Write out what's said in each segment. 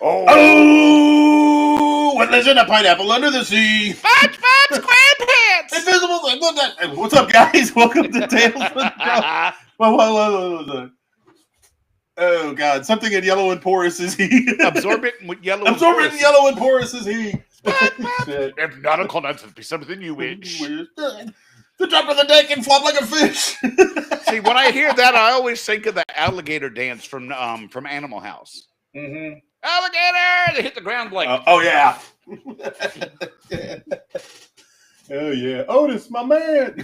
Oh, what lives in a pineapple under the sea? SpongeBob SquarePants! Invisible. What's up, guys? Welcome to Tales from the Cross. What? Oh, God. Something in yellow and porous is he. Absorbent yellow and Absorbent porous. yellow and porous is he. SpongeBob! If nautical nonsense be something you wish. The top of the deck and flop like a fish. See, when I hear that, I always think of the alligator dance from Animal House. Mm-hmm. Alligator! They hit the ground like... oh, yeah. Oh, yeah. Otis, my man.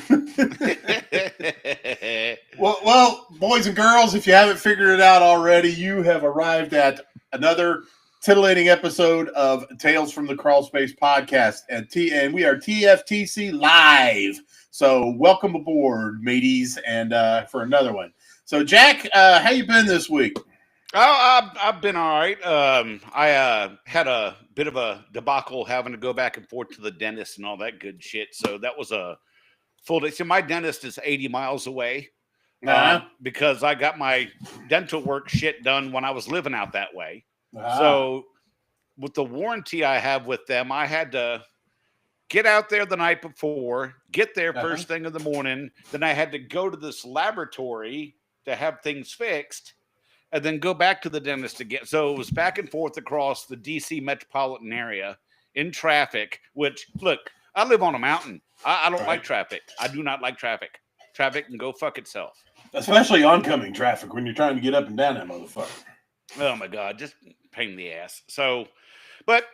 well, boys and girls, if you haven't figured it out already, you have arrived at another titillating episode of Tales from the Crawl Space podcast. And we are TFTC live. So welcome aboard, mateys, and for another one. So, Jack, how you been this week? Oh, I've been all right. I had a bit of a debacle having to go back and forth to the dentist and all that good shit. So that was a full day. So my dentist is 80 miles away because I got my dental work shit done when I was living out that way. So with the warranty I have with them, I had to get out there the night before, get there first thing in the morning. Then I had to go to this laboratory to have things fixed. And then go back to the dentist again. So it was back and forth across the D.C. metropolitan area in traffic, which, look, I live on a mountain. I don't like traffic. I do not like traffic. Traffic can go fuck itself. Especially oncoming traffic when you're trying to get up and down that motherfucker. Oh, my God. Just pain in the ass. So, but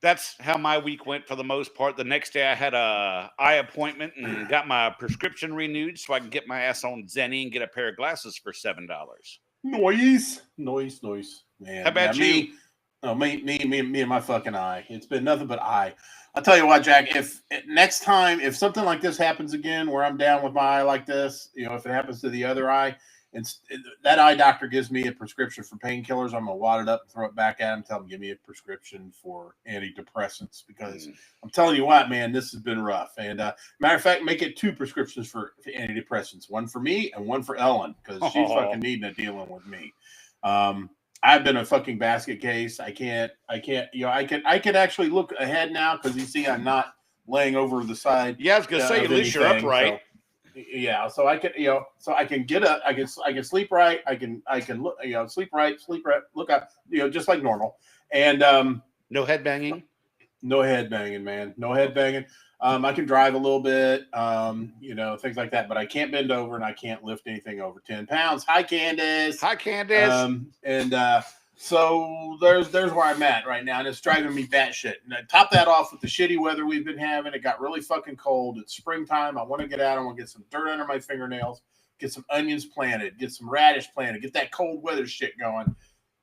that's how my week went for the most part. The next day I had a eye appointment and got my prescription renewed so I can get my ass on Zenny and get a pair of glasses for $7. Noise. Man, how about you? Me and my fucking eye. It's been nothing but eye. I'll tell you what, Jack, if next time, if something like this happens again where I'm down with my eye like this, if it happens to the other eye, and that eye doctor gives me a prescription for painkillers, I'm going to wad it up and throw it back at him, tell him, give me a prescription for antidepressants, because I'm telling you what, man, this has been rough. And matter of fact, make it 2 prescriptions for antidepressants, one for me and one for Ellen, because she's fucking needing it dealing with me. I've been a fucking basket case. I can't, I can actually look ahead now because you see I'm not laying over the side. Yeah, I was going to say, at least you're upright. So I can, so I can get up, I can sleep right. I can look, sleep right, look up, just like normal. And, no head banging, man. No head banging. I can drive a little bit, things like that, but I can't bend over and I can't lift anything over 10 pounds. Hi, Candace. So there's where I'm at right now, and it's driving me batshit. And I top that off with the shitty weather we've been having. It got really fucking cold. It's springtime. I want to get out. I want to get some dirt under my fingernails, get some onions planted, get some radish planted, get that cold weather shit going.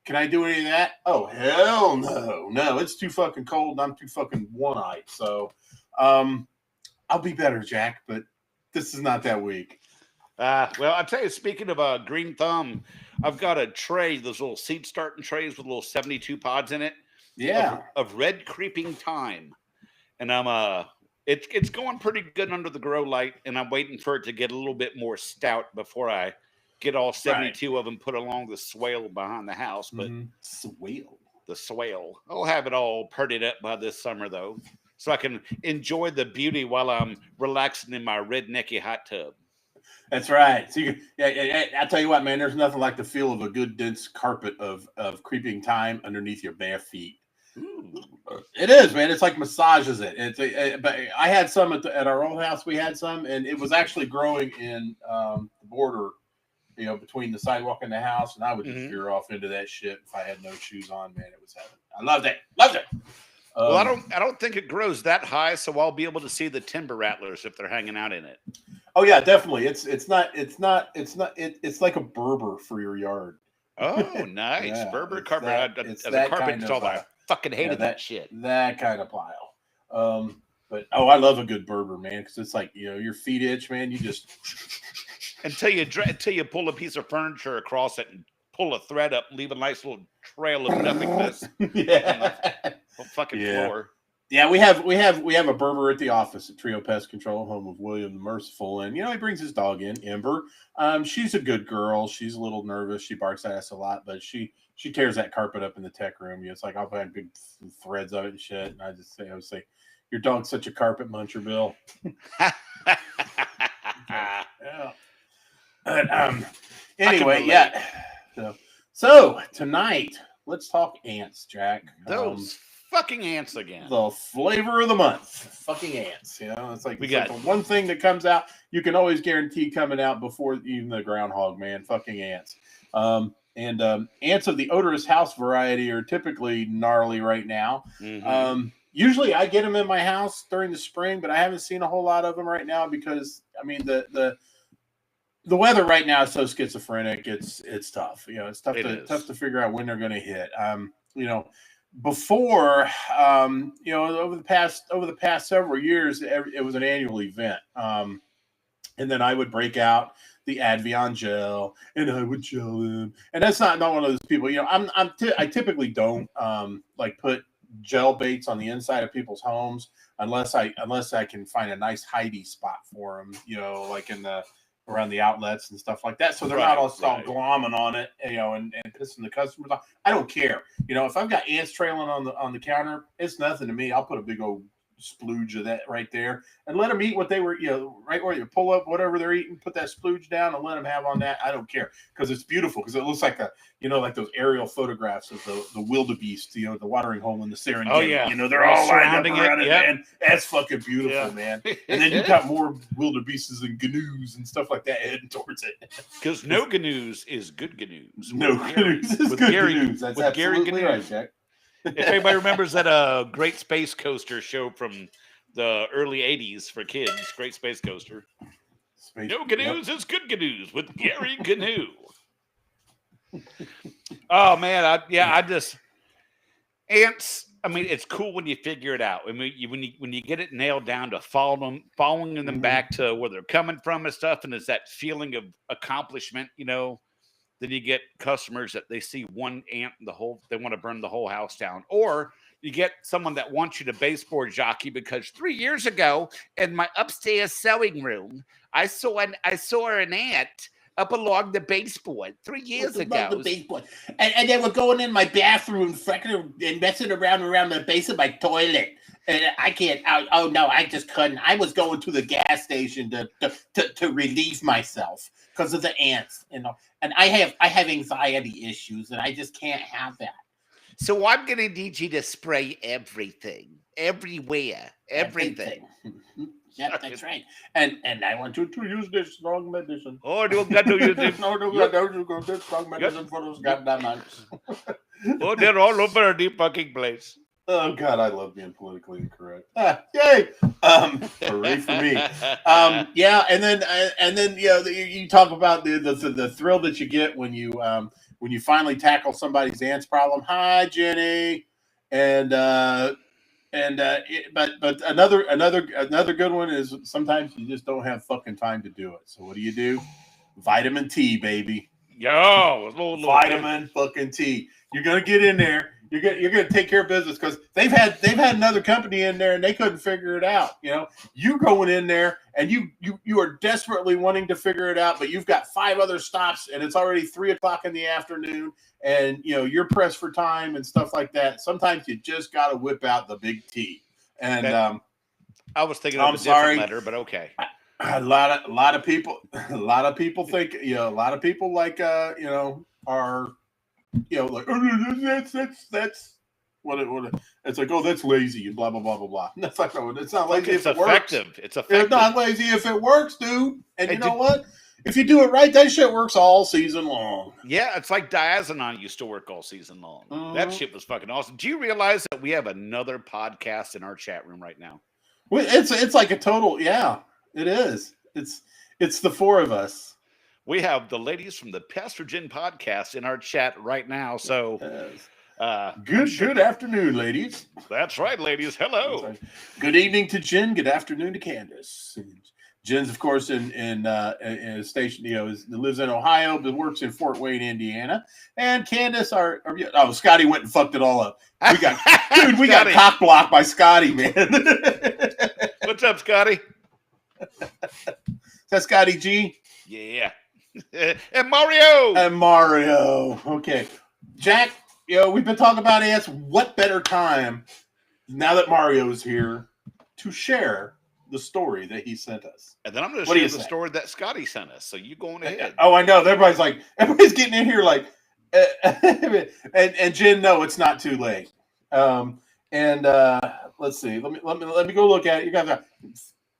Can I do any of that? Oh, hell no. No, it's too fucking cold, and I'm too fucking one-eyed. So I'll be better, Jack, but this is not that week. Well, I'll tell you, speaking of green thumb, I've got a tray, those little seed starting trays with little 72 pods in it. Yeah. Of red creeping thyme. And I'm it's going pretty good under the grow light, and I'm waiting for it to get a little bit more stout before I get all 72 of them put along the swale behind the house. But the swale. I'll have it all purdied up by this summer though, so I can enjoy the beauty while I'm relaxing in my rednecky hot tub. That's right. So I tell you what, man, there's nothing like the feel of a good dense carpet of creeping thyme underneath your bare feet. Ooh. It is, man. It's like massages it. But I had some at our old house. We had some, and it was actually growing in the border, between the sidewalk and the house, and I would just veer off into that shit if I had no shoes on. Man, it was heaven. I loved it. Well, I don't think it grows that high, so I'll be able to see the timber rattlers if they're hanging out in it. Oh yeah, definitely. It's like a Berber for your yard. Oh, nice. Yeah, Berber carpet. The carpet kind installed. I fucking hated that shit. That kind of pile. But I love a good Berber, man, because it's like your feet itch, man. You just until you pull a piece of furniture across it and pull a thread up, leave a nice little trail of nothingness. Floor. Yeah, we have a Berber at the office at Trio Pest Control, home of William the Merciful, and he brings his dog in, Ember. She's a good girl. She's a little nervous. She barks at us a lot, but she she tears that carpet up in the tech room. It's like I'll have big threads of it and shit. And I would say, your dog's such a carpet muncher, Bill. Yeah. But, anyway, yeah. So tonight, let's talk ants, Jack. Those fucking ants again. The flavor of the month. Fucking ants. It's like the one thing that comes out, you can always guarantee coming out before even the groundhog, man. Fucking ants. Ants of the odorous house variety are typically gnarly right now. Mm-hmm. Usually I get them in my house during the spring, but I haven't seen a whole lot of them right now because, I mean, the weather right now is so schizophrenic. It's tough. It's tough to figure out when they're going to hit. Before, over the past several years, it was an annual event. And then I would break out the Advion gel and I would gel them. And that's not one of those people. I typically don't put gel baits on the inside of people's homes unless I can find a nice hidey spot for them. Like in around the outlets and stuff like that. So they're not all glomming on it, and pissing the customers off. I don't care. If I've got ants trailing on the counter, it's nothing to me. I'll put a big old splooge of that right there and let them eat what they were, right where you pull up whatever they're eating, put that splooge down and let them have on that. I don't care because it's beautiful because it looks like like those aerial photographs of the wildebeest, the watering hole in the Serengeti. Oh yeah, they're all lined up around it, man. That's fucking beautiful, man. And then you got more wildebeests and gnu's and stuff like that heading towards it. Because no gnu's is good gnu's. No gnu's is good gnu's. That's absolutely right, Jack. If anybody remembers that Great Space Coaster show from the early 80s for kids, Great Space Coaster. No Gnu's is good Gnu's with Gary Gnu. Oh, man. Ants, I mean, it's cool when you figure it out. I mean, when you get it nailed down to following them back to where they're coming from and stuff, and it's that feeling of accomplishment, Then you get customers that they see one ant they want to burn the whole house down. Or you get someone that wants you to baseboard jockey because 3 years ago in my upstairs sewing room, I saw an ant up along the baseboard 3 years ago. The baseboard. And they were going in my bathroom and messing around the base of my toilet. And I can't. Oh no, I just couldn't. I was going to the gas station to relieve myself because of the ants, And I have anxiety issues, and I just can't have that. So I'm gonna need you to spray everything, everywhere, everything. Yeah, that's right. And I want you to use this strong medicine. Oh, you got to use it. No, you got to use this strong medicine for those goddamn ants. Oh, they're all over the fucking place. Oh God, I love being politically incorrect. Yay! Hooray for me. Yeah, and then you talk about the thrill that you get when you finally tackle somebody's ants problem. Hi, Jenny, but another good one is sometimes you just don't have fucking time to do it. So what do? Vitamin T, baby. Yo, vitamin fucking T. You're gonna get in there. You're gonna take care of business because they've had another company in there and they couldn't figure it out. You going in there and you are desperately wanting to figure it out, but you've got 5 other stops and it's already 3:00 in the afternoon, and you're pressed for time and stuff like that. Sometimes you just gotta whip out the big T. And I was thinking of a different letter, but okay. A lot of people think a lot of people like are. Like that's what it's like. Oh, that's lazy and blah blah blah blah blah. That's like, no, it's not lazy. It's effective. Works. It's effective. It's not lazy if it works, dude. And you know what? If you do it right, that shit works all season long. Yeah, it's like diazinon used to work all season long. That shit was fucking awesome. Do you realize that we have another podcast in our chat room right now? Well, it's like a total. Yeah, it is. It's the 4 of us. We have the ladies from the Pestrogen podcast in our chat right now. So, good afternoon, ladies. That's right, ladies. Hello. Good evening to Jen. Good afternoon to Candace. Jen's, of course, in a station. Lives in Ohio, but works in Fort Wayne, Indiana. And Candace, Scotty went and fucked it all up. We got cock blocked by Scotty, man. What's up, Scotty? Is that Scotty G? Yeah. And Mario. Okay. Jack, we've been talking about ants. What better time now that Mario is here to share the story that he sent us? And then I'm going to What do share you the say? story that Scotty sent us. So you go on ahead. Oh, I know. Everybody's getting in here like, and Jen, no, it's not too late. Let's see. Let me go look at it. You guys,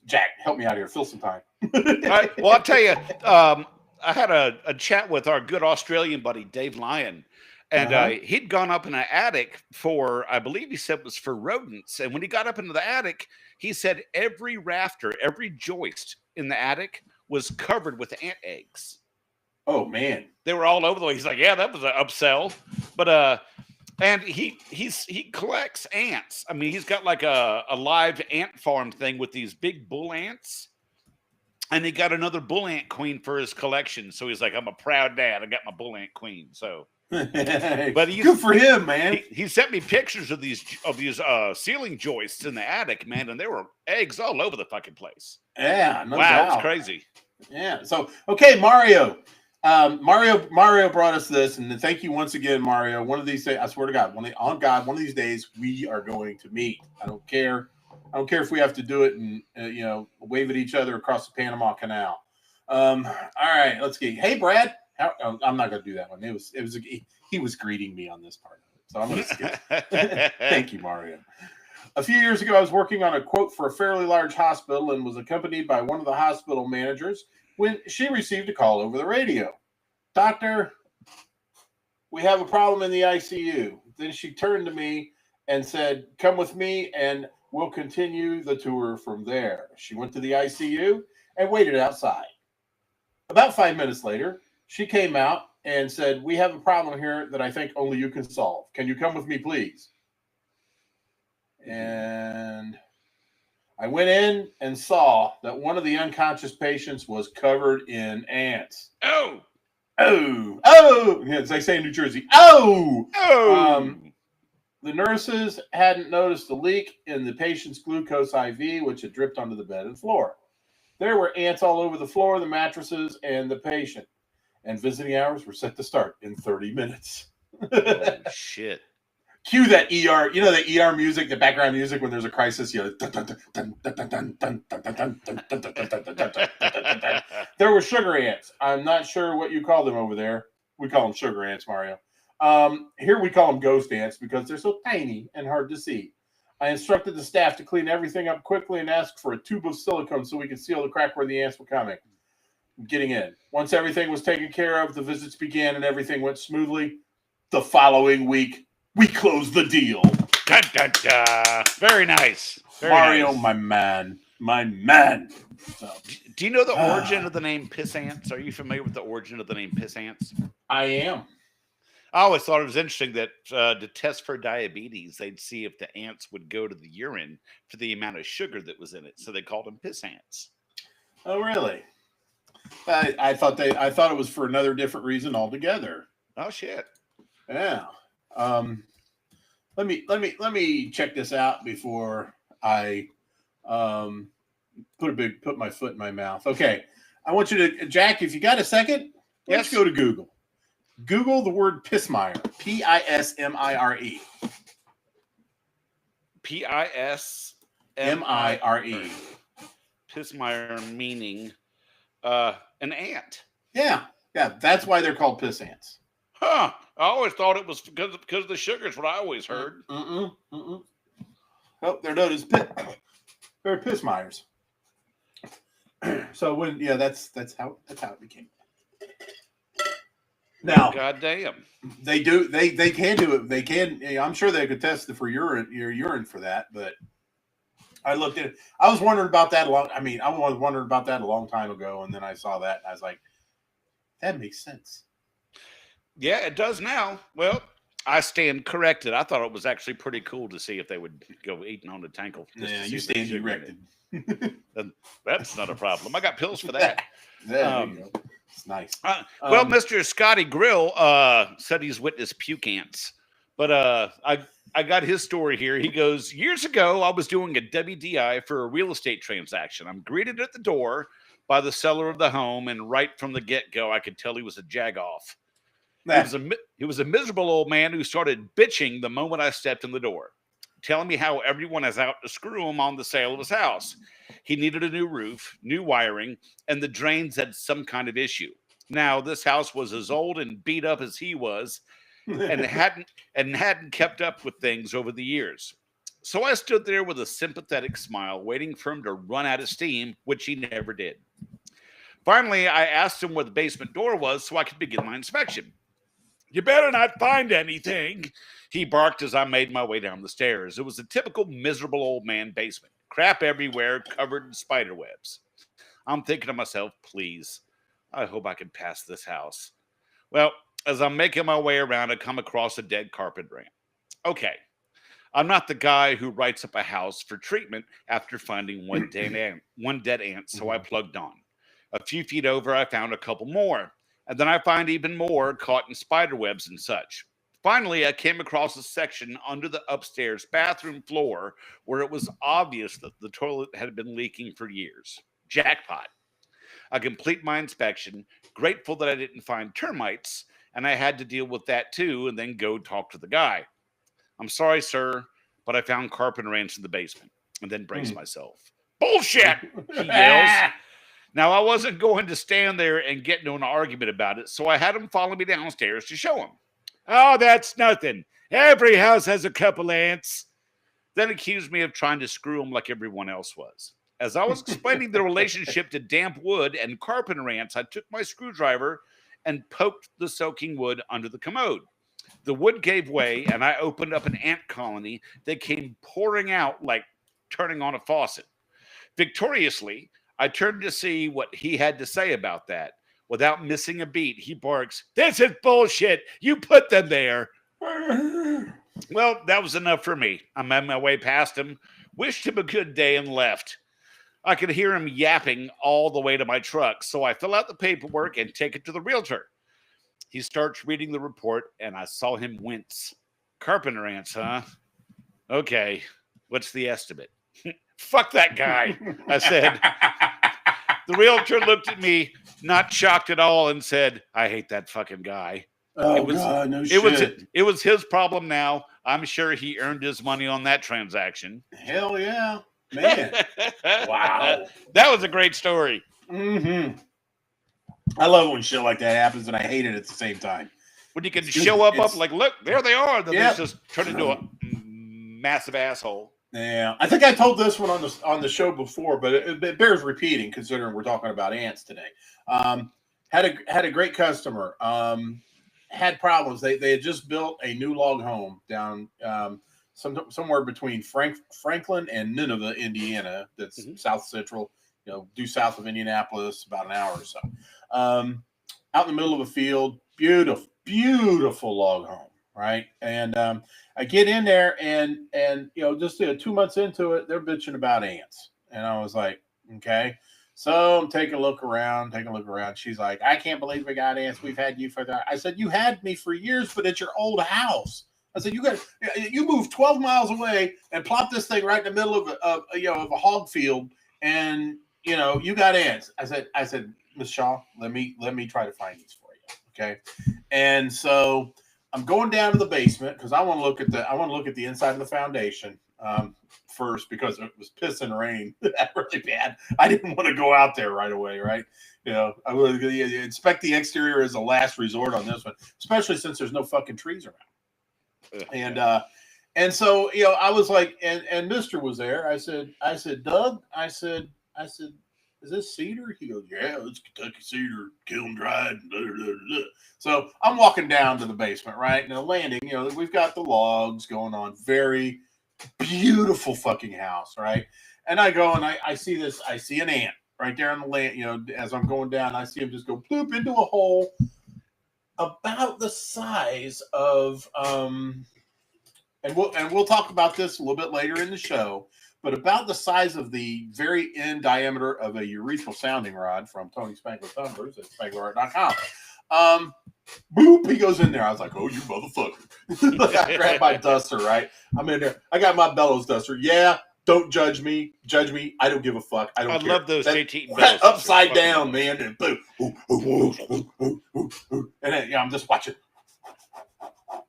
Jack, help me out here. Fill some time. All right. Well, I'll tell you, I had a chat with our good Australian buddy, Dave Lyon, and he'd gone up in an attic for, I believe he said it was for rodents. And when he got up into the attic, he said every rafter, every joist in the attic was covered with ant eggs. Oh, man. They were all over the way. He's like, yeah, that was an upsell. But and he collects ants. I mean, he's got like a live ant farm thing with these big bull ants. And he got another bull ant queen for his collection. So he's like, I'm a proud dad. I got my bull ant queen. So but good for him, man. He sent me pictures of these ceiling joists in the attic, man, and there were eggs all over the fucking place. Yeah, no wow, doubt. It's crazy. Yeah. So okay, Mario. Mario brought us this, and thank you once again, Mario. One of these days, I swear to God, one of these days we are going to meet. I don't care if we have to do it and wave at each other across the Panama Canal. All right, let's get. Hey, Brad. I'm not going to do that one. He was greeting me on this part of it, so I'm going to skip. Thank you, Mario. A few years ago, I was working on a quote for a fairly large hospital and was accompanied by one of the hospital managers when she received a call over the radio. Doctor, we have a problem in the ICU. Then she turned to me and said, come with me and we'll continue the tour from there. She went to the ICU and waited outside. About 5 minutes later, she came out and said, we have a problem here that I think only you can solve. Can you come with me, please? And I went in and saw that one of the unconscious patients was covered in ants. Oh! Yeah, as they say in New Jersey. Oh! The nurses hadn't noticed a leak in the patient's glucose IV, which had dripped onto the bed and floor. There were ants all over the floor, the mattresses, and the patient. And visiting hours were set to start in 30 minutes. Oh, shit. Cue that ER, the ER music, the background music when there's a crisis. There were sugar ants. I'm not sure what you call them over there. We call them sugar ants, Mario. Here we call them ghost ants because they're so tiny and hard to see. I instructed the staff to clean everything up quickly and asked for a tube of silicone so we could seal the crack where the ants were coming. Getting in. Once everything was taken care of, the visits began and everything went smoothly. The following week, we closed the deal. Da, da, da. Very nice. Very Mario, nice. my man. So, do you know the origin of the name piss ants? Are you familiar with the origin of the name piss ants? I am. I always thought it was interesting that to test for diabetes, they'd see if the ants would go to the urine for the amount of sugar that was in it. So they called them piss ants. Oh, really? I thought it was for another different reason altogether. Oh shit. Yeah. Let me check this out before I put my foot in my mouth. Okay. I want you to, Jack, if you got a second, let's go to Google. Google the word Pissmire. Pismire. Pismire. Pissmire meaning an ant. Yeah. That's why they're called piss ants. Huh. I always thought it was because of the sugars. What I always heard. Oh, they're known as they're Pissmires. So that's how it became. Now, goddamn, they can do it. They can. I'm sure they could test for your urine for that. But I looked at it. I was wondering about that I was wondering about that a long time ago, and then I saw that, and I was like, that makes sense. Yeah, it does now. Well, I stand corrected. I thought it was actually pretty cool to see if they would go eating on the tankle. Yeah, you stand erected. That's not a problem. I got pills for that. There you go. It's nice. Well, Mr. Scotty Grill said he's witnessed puke ants, but I got his story here. He goes, years ago, I was doing a WDI for a real estate transaction. I'm greeted at the door by the seller of the home, and right from the get-go, I could tell he was a jagoff. He was a miserable old man who started bitching the moment I stepped in the door, telling me how everyone is out to screw him on the sale of his house. He needed a new roof, new wiring, and the drains had some kind of issue. Now, this house was as old and beat up as he was, and hadn't kept up with things over the years. So I stood there with a sympathetic smile, waiting for him to run out of steam, which he never did. Finally, I asked him where the basement door was so I could begin my inspection. "You better not find anything," he barked as I made my way down the stairs. It was a typical miserable old man basement. Crap everywhere, covered in spider webs. I'm thinking to myself, please, I hope I can pass this house. Well, as I'm making my way around, I come across a dead carpet ramp. Okay, I'm not the guy who writes up a house for treatment after finding one dead ant, so I plugged on. A few feet over, I found a couple more, and then I find even more caught in spider webs and such. Finally, I came across a section under the upstairs bathroom floor where it was obvious that the toilet had been leaking for years. Jackpot. I complete my inspection, grateful that I didn't find termites, and I had to deal with that too, and then go talk to the guy. "I'm sorry, sir, but I found carpenter ants in the basement," and then brace myself. "Bullshit!" he yells. Now, I wasn't going to stand there and get into an argument about it, so I had him follow me downstairs to show him. "Oh, that's nothing. Every house has a couple ants." Then accused me of trying to screw him like everyone else was. As I was explaining the relationship to damp wood and carpenter ants, I took my screwdriver and poked the soaking wood under the commode. The wood gave way, and I opened up an ant colony that came pouring out like turning on a faucet. Victoriously, I turned to see what he had to say about that. Without missing a beat, he barks, "This is bullshit. You put them there." Well, that was enough for me. I made my way past him, wished him a good day, and left. I could hear him yapping all the way to my truck, so I fill out the paperwork and take it to the realtor. He starts reading the report, and I saw him wince. "Carpenter ants, huh? Okay, what's the estimate?" "Fuck that guy," I said. The realtor looked at me, not shocked at all, and said, "I hate that fucking guy." Oh, God, no shit. It was his problem now. I'm sure he earned his money on that transaction. Hell yeah. Man. Wow. That was a great story. Mm-hmm. I love when shit like that happens, and I hate it at the same time. When you can show up like, look, there they are. Then Yeah. they just turn into a massive asshole. Yeah, I think I told this one on the show before, but it bears repeating considering we're talking about ants today. Had a great customer. Had problems. They had just built a new log home down somewhere between Franklin and Nineveh, Indiana. That's south central, due south of Indianapolis, about an hour or so. Out in the middle of a field, beautiful log home. Right. And I get in there and just 2 months into it, they're bitching about ants. And I was like, okay. So I'm taking a look around. She's like, "I can't believe we got ants. We've had you for that." I said, "You had me for years, but it's your old house." I said, you moved 12 miles away and plopped this thing right in the middle of a hog field, and you got ants. I said, "Miss Shaw, let me try to find these for you." Okay. And so I'm going down to the basement because I want to look at the inside of the foundation first, because it was pissing rain really bad. I didn't want to go out there right away, right? I would inspect the exterior as a last resort on this one, especially since there's no fucking trees around. And so I was like, and Mister was there. I said, "Doug," I said, "Is this cedar?" He goes, "Yeah, it's Kentucky cedar, kiln dried." So I'm walking down to the basement, right? And the landing, we've got the logs going on. Very beautiful fucking house, right? And I go and I see an ant right there on the land. As I'm going down, I see him just go bloop into a hole about the size of and we'll talk about this a little bit later in the show. But about the size of the very end diameter of a urethral sounding rod from Tony Spangler Tumblers at SpanglerArt.com. Boop, he goes in there. I was like, "Oh, you motherfucker." I grabbed my duster, right? I'm in there. I got my bellows duster. Yeah, don't judge me. Judge me. I don't give a fuck. I don't care. Love those JT bellows. Upside down, man. And boom. And then, I'm just watching.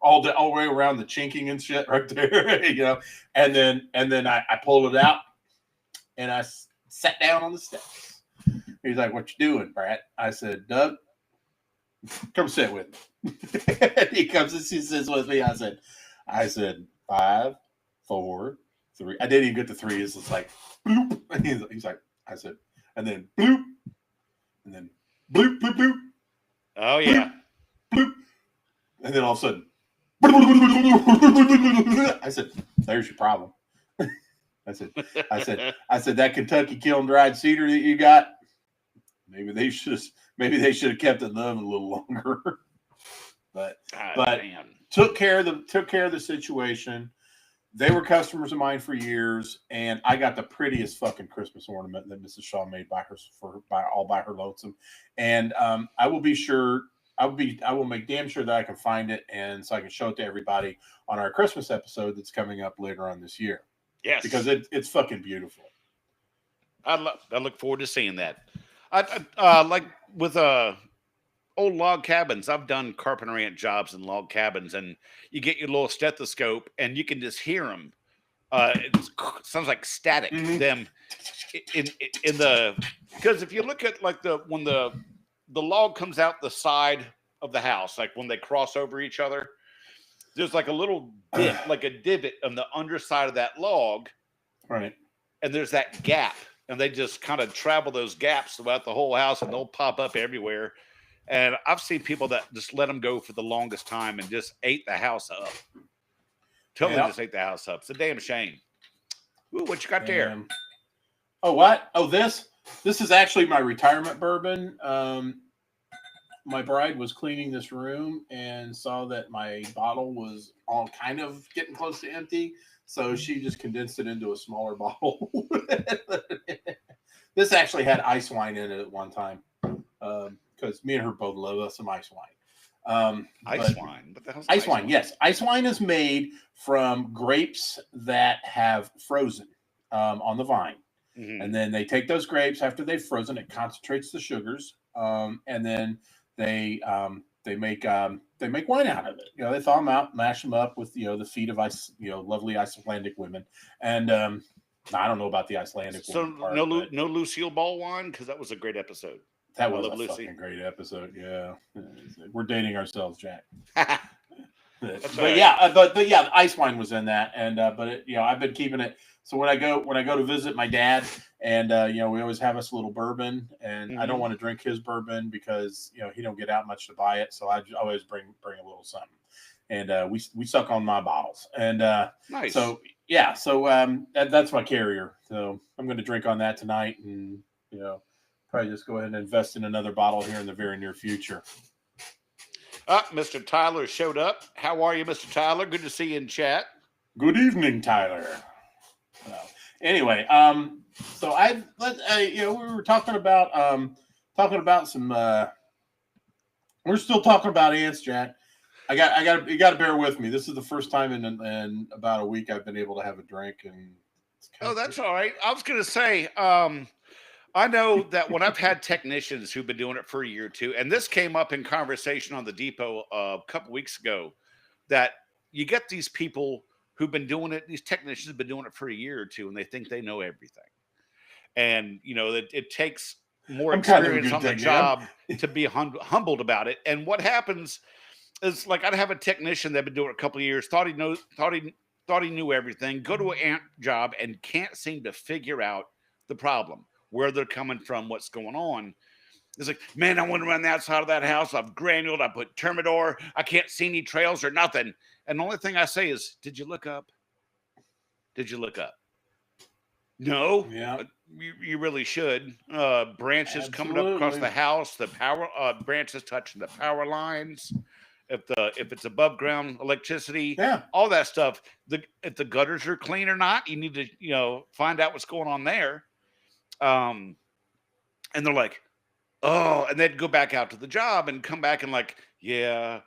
all the way around the chinking and shit right there, you know. And then I pulled it out and I sat down on the steps. He's like, "What you doing, Brad?" I said, "Doug, come sit with me." He comes and he sits with me. I said, 5, 4, 3. I didn't even get to 3. It's just like, bloop. And he's like, I said, and then bloop, and then bloop, bloop, bloop. Oh yeah. Bloop, bloop. And then all of a sudden, I said, "There's your problem." I said, "That Kentucky kiln dried cedar that you got, maybe they should have kept it in the oven a little longer." But Man. took care of the situation. They were customers of mine for years, and I got the prettiest fucking Christmas ornament that Mrs. Shaw made by her lonesome. And I will make damn sure that I can find it, and so I can show it to everybody on our Christmas episode that's coming up later on this year. Yes, because it's fucking beautiful. I look forward to seeing that. I like with old log cabins. I've done carpentry at jobs in log cabins, and you get your little stethoscope, and you can just hear them. It sounds like static. Mm-hmm. Them in the because if you look at like when the log comes out the side of the house, like when they cross over each other, there's like a little dip, like a divot on the underside of that log, right? And there's that gap, and they just kind of travel those gaps throughout the whole house, and they'll pop up everywhere. And I've seen people that just let them go for the longest time and just ate the house up. Totally just ate the house up. It's a damn shame. Ooh, what you got there? Oh, what? Oh, this is actually my retirement bourbon. My bride was cleaning this room and saw that my bottle was all kind of getting close to empty. So she just condensed it into a smaller bottle. This actually had ice wine in it at one time. Because me and her both love us some ice wine. Ice wine? What the hell's ice wine? Yes. Ice wine is made from grapes that have frozen on the vine. Mm-hmm. And then they take those grapes after they've frozen. It concentrates the sugars. And then they make wine out of it. You know, they thaw them out, mash them up with, the feet of lovely Icelandic women. And I don't know about the Icelandic women part, no Lucille Ball wine, because that was a great episode. That was a fucking great episode. Yeah, we're dating ourselves, Jack. But yeah, ice wine was in that, and I've been keeping it. So when I go to visit my dad, and we always have us a little bourbon, and I don't want to drink his bourbon because he don't get out much to buy it. So I always bring a little something, and we suck on my bottles, and nice. So yeah, that's my carrier. So I'm going to drink on that tonight, and probably just go ahead and invest in another bottle here in the very near future. Mr. Tyler showed up. How are you, Mr. Tyler? Good to see you in chat. Good evening, Tyler. Anyway, so we were talking about some. We're still talking about ants, Jack. You got to bear with me. This is the first time in about a week I've been able to have a drink, and that's all right. I was going to say. I know that when I've had technicians who've been doing it for a year or two, and this came up in conversation on the depot a couple weeks ago, that you get these people who've been doing it, these technicians have been doing it for a year or two, and they think they know everything. And, it takes more experience on the job to be humbled about it. And what happens is, like, I'd have a technician that had been doing it a couple of years, thought he knew everything, go to an ant job and can't seem to figure out the problem, where they're coming from, what's going on. It's like, man, I went around the outside of that house. I've granuled. I put Termidor. I can't see any trails or nothing. And the only thing I say is, did you look up? Did you look up? No. Yeah. You really should. Branches coming up across the house. The power branches touching the power lines. If it's above ground electricity, all that stuff. If the gutters are clean or not, you need to find out what's going on there. And they're like, oh, and they'd go back out to the job and come back and like, yeah,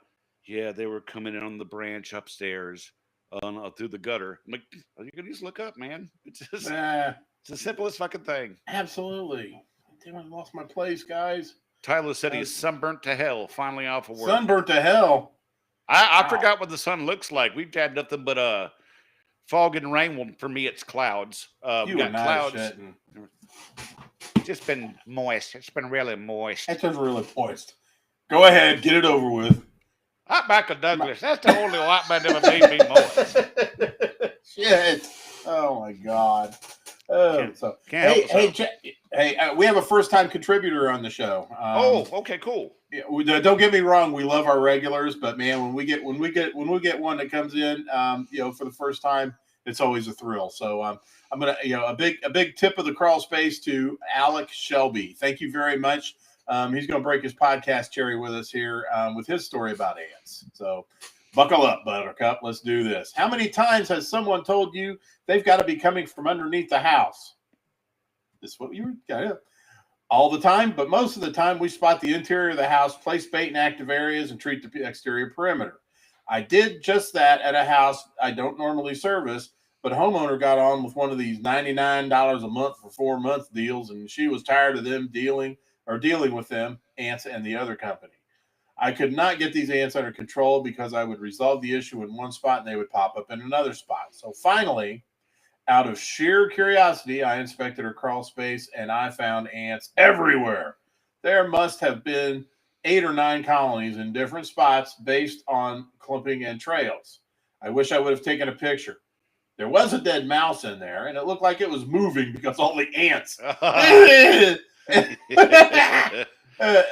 they were coming in on the branch upstairs through the gutter. I'm like, you can just look up, man. It's just it's the simplest fucking thing. Absolutely. Damn, I lost my place, guys. Tyler said he's sunburnt to hell, finally off of work. Sunburnt to hell. I Wow. forgot what the sun looks like. We've had nothing but fog and rain. Well, for me, it's clouds. We You were got not clouds. shitting. Just been moist. It's been really moist. That was really moist. Go ahead, get it over with. Hot Michael Douglas. That's the only white man that ever made me moist. Shit. Oh my God. Oh, Can't so help we have a first-time contributor on the show. Okay, cool. Yeah, don't get me wrong, we love our regulars, but man, when we get one that comes in, for the first time, it's always a thrill. So I'm gonna, a big tip of the crawl space to Alec Shelby. Thank you very much. He's gonna break his podcast cherry with us here with his story about ants. So buckle up, Buttercup. Let's do this. How many times has someone told you they've got to be coming from underneath the house? This is what you were. All the time, but most of the time we spot the interior of the house, place bait in active areas, and treat the exterior perimeter. I did just that at a house I don't normally service, but a homeowner got on with one of these $99 a month for 4 months deals, and she was tired of them dealing with them, ants and the other company. I could not get these ants under control because I would resolve the issue in one spot and they would pop up in another spot. So finally, out of sheer curiosity, I inspected her crawl space and I found ants everywhere. There must have been 8 or 9 colonies in different spots based on clumping and trails. I wish I would have taken a picture. There was a dead mouse in there, and it looked like it was moving because all the ants. It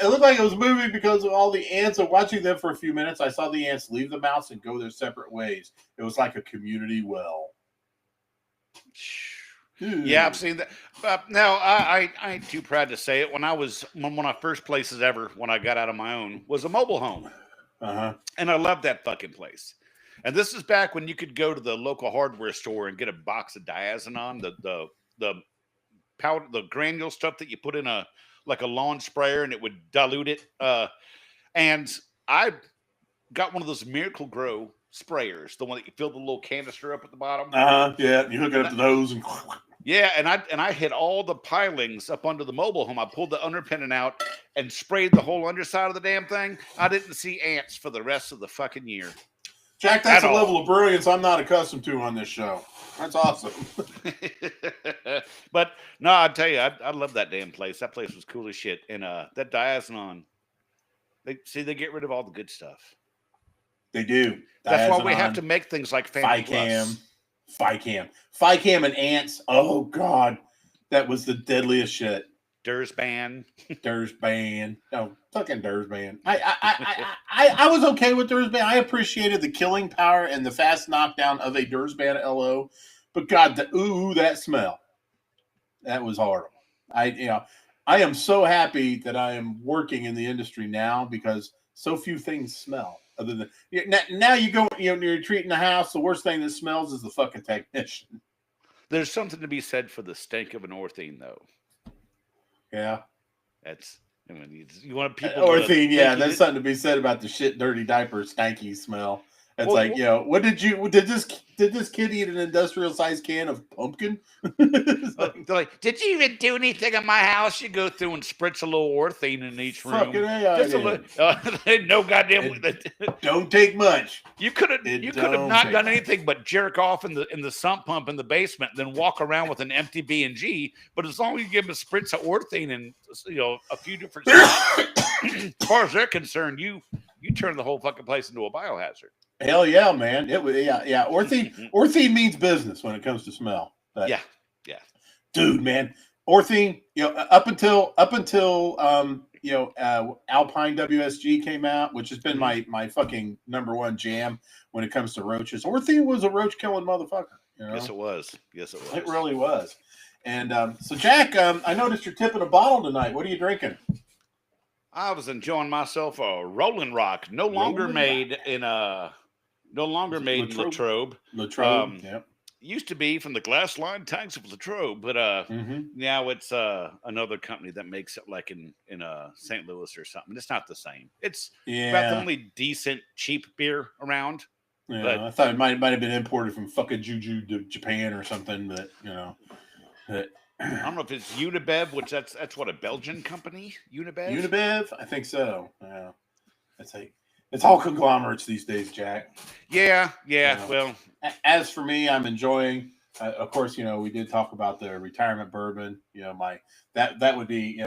looked like it was moving because of all the ants. And watching them for a few minutes, I saw the ants leave the mouse and go their separate ways. It was like a community well. Yeah, I've seen that. Now, I ain't too proud to say it. One of my first places ever when I got out of my own was a mobile home. Uh-huh. And I loved that fucking place. And this is back when you could go to the local hardware store and get a box of diazinon, the powder, the granule stuff that you put in a lawn sprayer, and it would dilute it. And I got one of those Miracle Grow sprayers, the one that you fill the little canister up at the bottom. Yeah, you hook it up to those and. Yeah, and I hit all the pilings up under the mobile home. I pulled the underpinning out and sprayed the whole underside of the damn thing. I didn't see ants for the rest of the fucking year. Jack, that's a level of brilliance I'm not accustomed to on this show. That's awesome. But no, I tell you, I love that damn place. That place was cool as shit. And that diazinon, they get rid of all the good stuff. They do. That's why we have to make things like Family Plus. Ficam and ants. Oh God, that was the deadliest shit. Dursban. No, fucking Dursban. I was okay with Dursban. I appreciated the killing power and the fast knockdown of a Dursban LO, but God, that smell. That was horrible. I am so happy that I am working in the industry now because so few things smell. Other than now, you go, you're treating the house. The worst thing that smells is the fucking technician. There's something to be said for the stank of an orthene, though. Yeah, you want people. Orthene, yeah, there's something to be said about the shit, dirty diaper, stanky smell. It's what did this kid eat an industrial sized can of pumpkin? Did you even do anything in my house? You go through and spritz a little orthene in each room. Fucking just a little. No goddamn. Don't take much. You could have not done anything but jerk off in the sump pump in the basement, then walk around with an empty B&G. But as long as you give them a spritz of orthene and a few different spots, as far as they're concerned, you turn the whole fucking place into a biohazard. Hell yeah, man! It was yeah. Orthene means business when it comes to smell. But, yeah, dude, man, orthene. Up until Alpine WSG came out, which has been my fucking number one jam when it comes to roaches. Orthene was a roach killing motherfucker. Yes, it was. It really was. And so, Jack, I noticed you're tipping a bottle tonight. What are you drinking? I was enjoying myself a Rolling Rock, no longer made in Latrobe. Latrobe, yeah. Used to be from the glass line tanks of Latrobe, but now it's another company that makes it like in St. Louis or something. It's not the same. It's about the only decent cheap beer around. Yeah, but I thought it might have been imported from fucking Juju to Japan or something, but I don't know if it's Unibev, which that's what, a Belgian company? Unibev, I think so. Yeah, that's like It's all conglomerates these days, Jack. Yeah. Yeah. Well, As for me, I'm enjoying. Of course, we did talk about the retirement bourbon. That would be.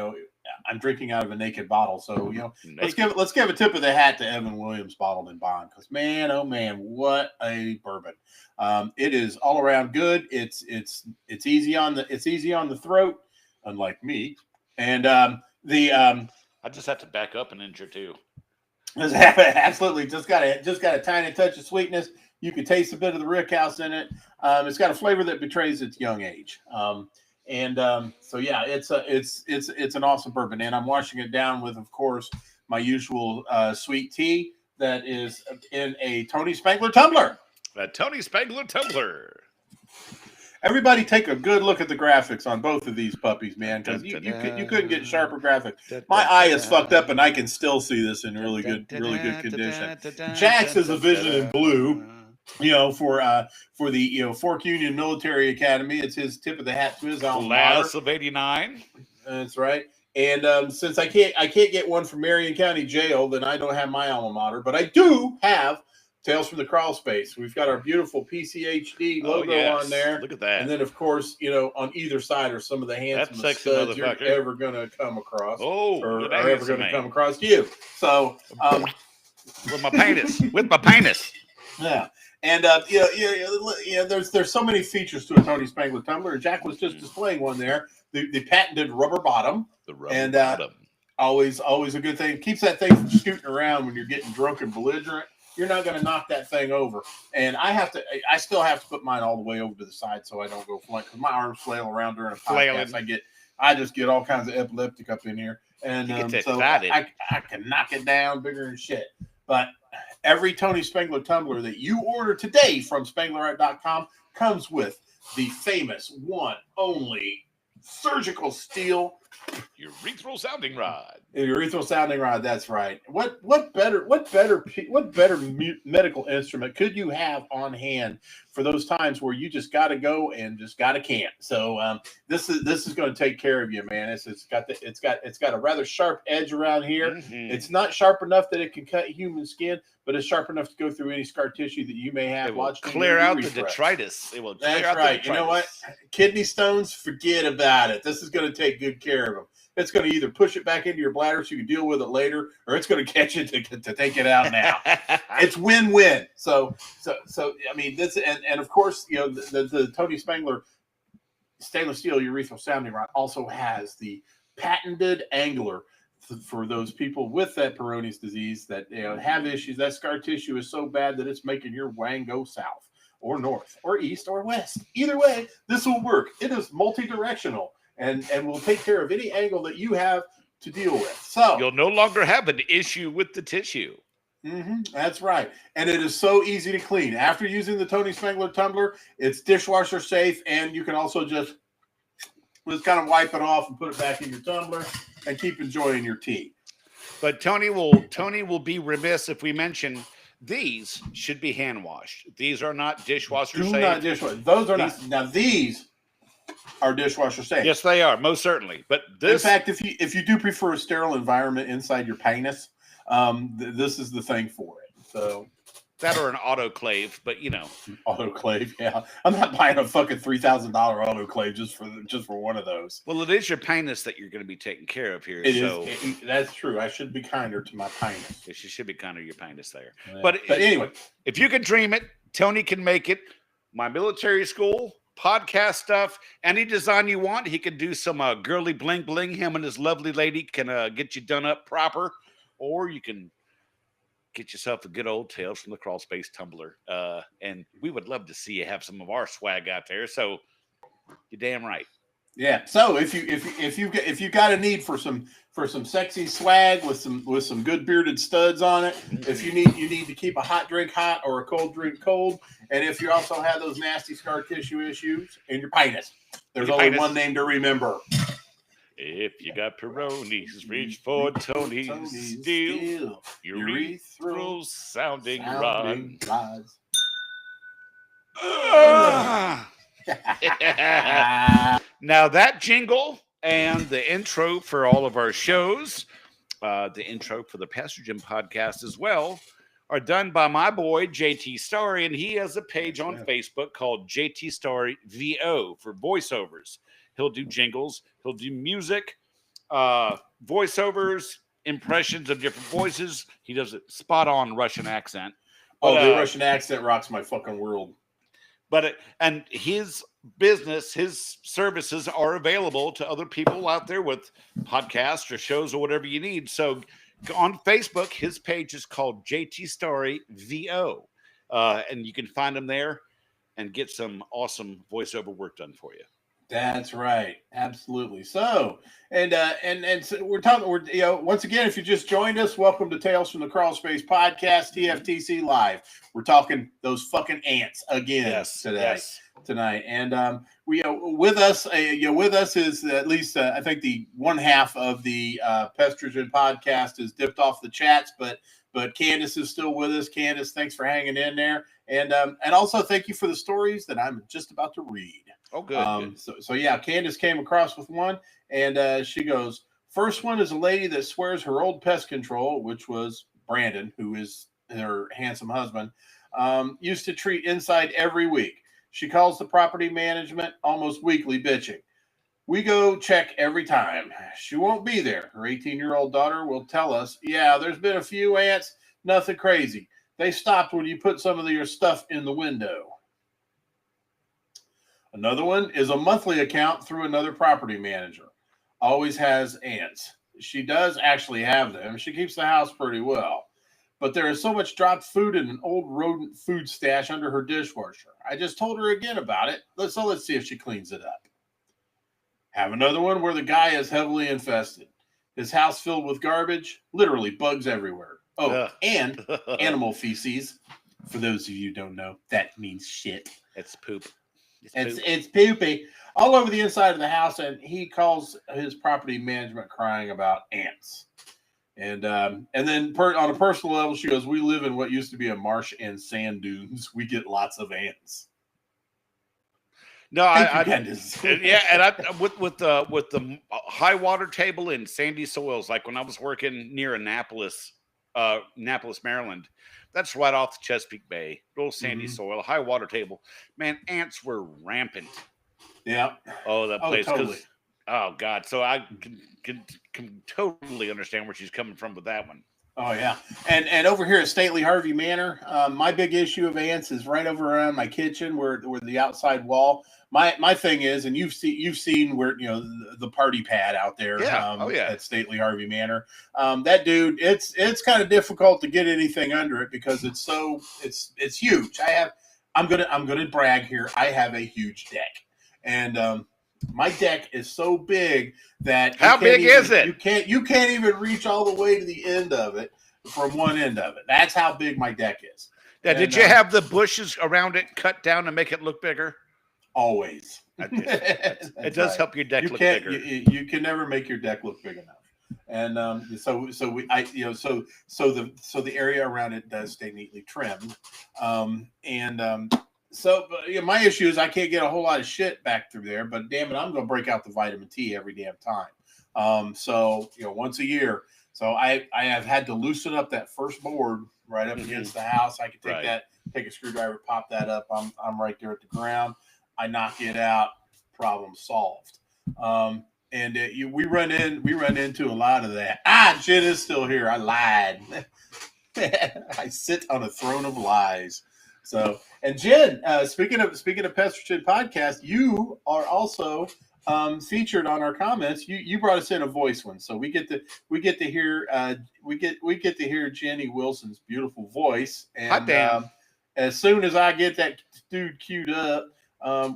I'm drinking out of a naked bottle, so let's give a tip of the hat to Evan Williams Bottled in Bond, because man, oh man, what a bourbon! It is all around good. It's easy on the throat, unlike me, and I just have to back up an inch or two. absolutely just got a tiny touch of sweetness. You can taste a bit of the rickhouse in it. It's got a flavor that betrays its young age. So yeah, it's an awesome bourbon, and I'm washing it down with, of course, my usual sweet tea that is in a Tony Spangler tumbler. A Tony Spangler tumbler. Everybody take a good look at the graphics on both of these puppies, man, because you couldn't get sharper graphics. My eye is fucked up, and I can still see this in really good condition. Jack's is a Vision in Blue. For the Fork Union Military Academy. It's his tip of the hat to his alma mater. Class of '89. That's right. And since I can't get one from Marion County Jail, then I don't have my alma mater, but I do have Tales from the Crawl Space. We've got our beautiful PCHD logo on there. Look at that. And then, of course, on either side are some of the handsomest studs you're ever going to come across. Or are ever going to come across you. So, with my penis. Yeah. And there's so many features to a Tony Spangler tumbler. Jack was just displaying one there, the patented rubber bottom. The rubber bottom. Always a good thing. Keeps that thing from scooting around when you're getting drunk and belligerent. You're not going to knock that thing over. And I still have to put mine all the way over to the side so I don't go flying, because my arms flail around during a podcast. I just get all kinds of epileptic up in here, and so I can knock it down bigger than shit. But every Tony Spangler tumbler that you order today from Spanglerite.com comes with the famous one only surgical steel urethral sounding rod. Urethral sounding rod. That's right. What better medical instrument could you have on hand for those times where you just got to go and just got to can't? So this is going to take care of you, man. It's got a rather sharp edge around here. Mm-hmm. It's not sharp enough that it can cut human skin, but it's sharp enough to go through any scar tissue that you may have. It will clear out the detritus. It will. That's right. You know what? Kidney stones, forget about it. This is going to take good care of them. It's going to either push it back into your bladder so you can deal with it later, or it's going to catch it to take it out now. It's win-win. So I mean, this and of course, the Tony Spangler stainless steel urethral sounding rod also has the patented angler for those people with that Peyronie's disease that have issues. That scar tissue is so bad that it's making your wang go south or north or east or west. Either way, this will work. It is multi-directional. And will take care of any angle that you have to deal with. So you'll no longer have an issue with the tissue. Mm-hmm, that's right. And it is so easy to clean. After using the Tony Spangler tumbler, it's dishwasher safe, and you can also just kind of wipe it off and put it back in your tumbler and keep enjoying your tea. But Tony will be remiss if we mention these should be hand washed. These are not dishwasher safe. Do not dishwasher. Those are not. Now these are dishwasher safe. Yes, they are, most certainly. But this, in fact, if you do prefer a sterile environment inside your penis, this is the thing for it. So that or an autoclave, but autoclave. Yeah, I'm not buying a fucking $3,000 autoclave just for one of those. Well, it is your penis that you're going to be taking care of here. That's true. I should be kinder to my penis. Yes, you should be kinder to your penis there. Yeah. But anyway, if you can dream it, Tony can make it. My military school. Podcast stuff, any design you want. He can do some girly bling bling. Him and his lovely lady can get you done up proper, or you can get yourself a good old Tales from the Crawl Space tumbler. And we would love to see you have some of our swag out there. So you're damn right. Yeah. So if you got a need for some sexy swag with some good bearded studs on it, if you need to keep a hot drink hot or a cold drink cold, and if you also have those nasty scar tissue issues in your penis, there's only one name to remember. If you got Peyronie's, reach for Tony's steel urethral sounding rod. Now that jingle and the intro for all of our shows, the intro for the Pastor Jim podcast as well, are done by my boy JT Story, and he has a page on Facebook called JT Story VO for voiceovers. He'll do jingles, he'll do music, voiceovers, impressions of different voices. He does it spot on Russian accent. But, the Russian accent rocks my fucking world. And his business, his services are available to other people out there with podcasts or shows or whatever you need. So on Facebook, his page is called JT Story VO, and you can find him there and get some awesome voiceover work done for you. That's right, absolutely. So, and so we're talking. Once again, if you just joined us, welcome to Tales from the Crawl Space Podcast, TFTC Live. We're talking those fucking ants again tonight, and with us is at least I think the one half of the Pestrogen podcast is dipped off the chats, but Candace is still with us. Candace, thanks for hanging in there, and also thank you for the stories that I'm just about to read. Oh, good. So yeah, Candace came across with one, and she goes, first one is a lady that swears her old pest control, which was Brandon, who is her handsome husband, used to treat inside every week. She calls the property management almost weekly bitching. We go check every time. She won't be there. Her 18-year-old daughter will tell us, yeah, there's been a few ants, nothing crazy. They stopped when you put some of your stuff in the window. Another one is a monthly account through another property manager. Always has ants. She does actually have them. She keeps the house pretty well. But there is so much dropped food in an old rodent food stash under her dishwasher. I just told her again about it. Let's see if she cleans it up. Have another one where the guy is heavily infested. His house filled with garbage, literally bugs everywhere. Oh, and animal feces. For those of you who don't know, that means shit. It's poop. It's poopy all over the inside of the house, and he calls his property management crying about ants. And then on a personal level, she goes, "We live in what used to be a marsh and sand dunes. We get lots of ants." No, with the high water table and sandy soils, like when I was working near Annapolis, Maryland. That's right off the Chesapeake Bay. Little sandy soil, high water table. Man, ants were rampant. Yeah. Oh, that place. Totally. Oh, God. So I can totally understand where she's coming from with that one. Oh, yeah. And over here at Stately Harvey Manor, my big issue of ants is right over around my kitchen where the outside wall. My thing is, and you've seen where, the party pad out there at Stately Harvey Manor. That dude, it's kind of difficult to get anything under it because it's huge. I'm gonna brag here. I have a huge deck. And my deck is so big that how big is it? You can't even reach all the way to the end of it from one end of it. That's how big my deck is. Now, did you have the bushes around it cut down to make it look bigger? Always. It does help your deck look bigger. You can never make your deck look big enough. And so the area around it does stay neatly trimmed. So my issue is I can't get a whole lot of shit back through there, but damn it, I'm going to break out the vitamin T every damn time. So once a year. So I have had to loosen up that first board right up against the house. I can take a screwdriver, pop that up. I'm right there at the ground. I knock it out. Problem solved. We run into a lot of that. Jen is still here. I lied. I sit on a throne of lies. So, and Jen, speaking of Pestrogen podcast, you are also featured on our comments. You brought us in a voice one, so we get to hear Jenny Wilson's beautiful voice. And as soon as I get that dude queued up,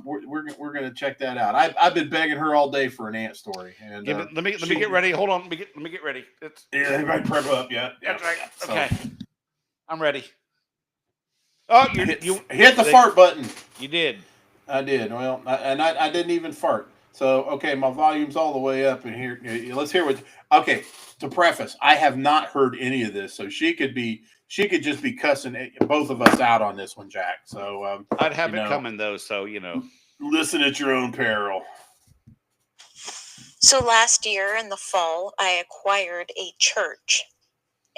we're gonna check that out. I've been begging her all day for an ant story. And let me get ready. Hold on, let me get ready. Everybody prep up. Yeah, that's right. So, okay, I'm ready. Oh, you hit the fart button. You did. I did. Well, I didn't even fart. So, okay, my volume's all the way up in here. Let's hear what. Okay, to preface, I have not heard any of this, so she could just be cussing both of us out on this one, Jack. So I'd have it coming though. So listen at your own peril. So last year in the fall, I acquired a church.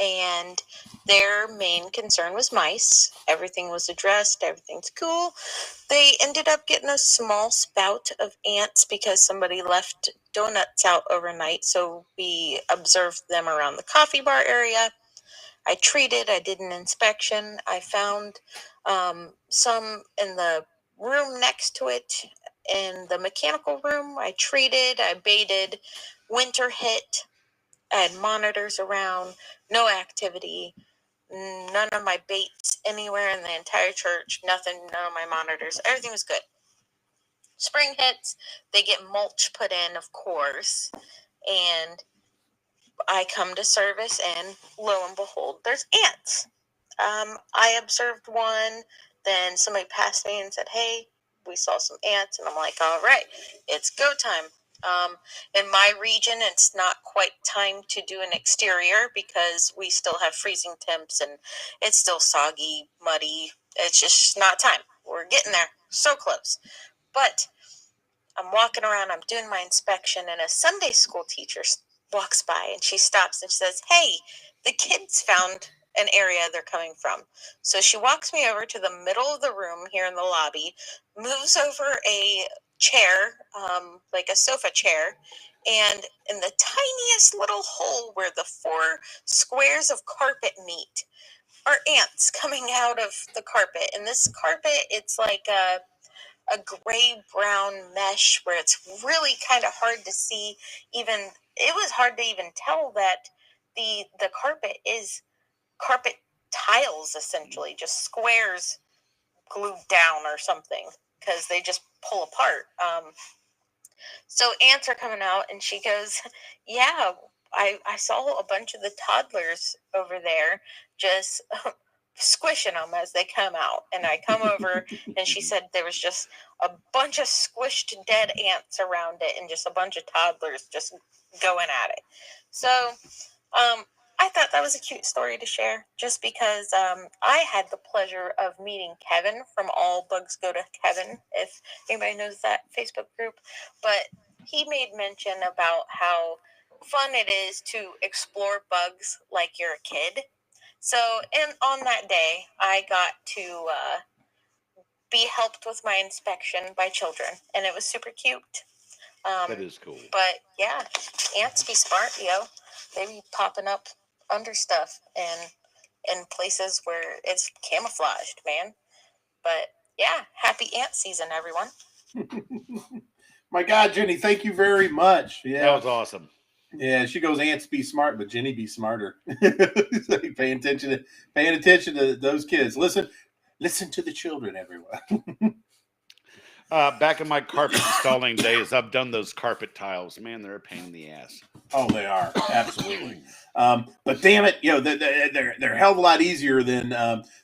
and their main concern was mice. Everything was addressed. Everything's cool. They ended up getting a small spout of ants because somebody left donuts out overnight. So we observed them around the coffee bar area. I did an inspection. I found some in the room next to it. In the mechanical room, I baited. Winter hit. I had monitors around, no activity, none of my baits anywhere in the entire church, nothing, none of my monitors. Everything was good. Spring hits, they get mulch put in, of course, and I come to service, and lo and behold, there's ants. I observed one, then somebody passed me and said, hey, we saw some ants, and I'm like, all right, it's go time. In my region, it's not quite time to do an exterior because we still have freezing temps and it's still soggy, muddy. It's just not time. We're getting there, so close. But I'm walking around, I'm doing my inspection, and a Sunday school teacher walks by and she stops and she says, hey, the kids found an area they're coming from. So she walks me over to the middle of the room here in the lobby, moves over a chair, like a sofa chair, and in the tiniest little hole where the 4 squares of carpet meet are ants coming out of the carpet. And this carpet, it's like a gray brown mesh where it's really kind of hard to see. It was hard to even tell that the carpet is carpet tiles, essentially just squares glued down or something, because they just pull apart. So ants are coming out, and she goes, yeah, I saw a bunch of the toddlers over there just squishing them as they come out. And I come over, and she said there was just a bunch of squished dead ants around it and just a bunch of toddlers just going at it. So I thought that was a cute story to share, just because I had the pleasure of meeting Kevin from All Bugs Go to Kevin, if anybody knows that Facebook group. But he made mention about how fun it is to explore bugs like you're a kid. So, and on that day, I got to be helped with my inspection by children, and it was super cute. That is cool. But yeah, ants be smart, yo. They be popping up under stuff and in places where it's camouflaged, man. But yeah, happy ant season, everyone. My God, Jenny, thank you very much. Yeah, that was awesome. Yeah, she goes, ants be smart, but Jenny be smarter. So paying attention to those kids. Listen to the children, everyone. Back in my carpet installing days, I've done those carpet tiles. Man, they're a pain in the ass. Oh, they are, absolutely. But damn it, they're a hell of a lot easier than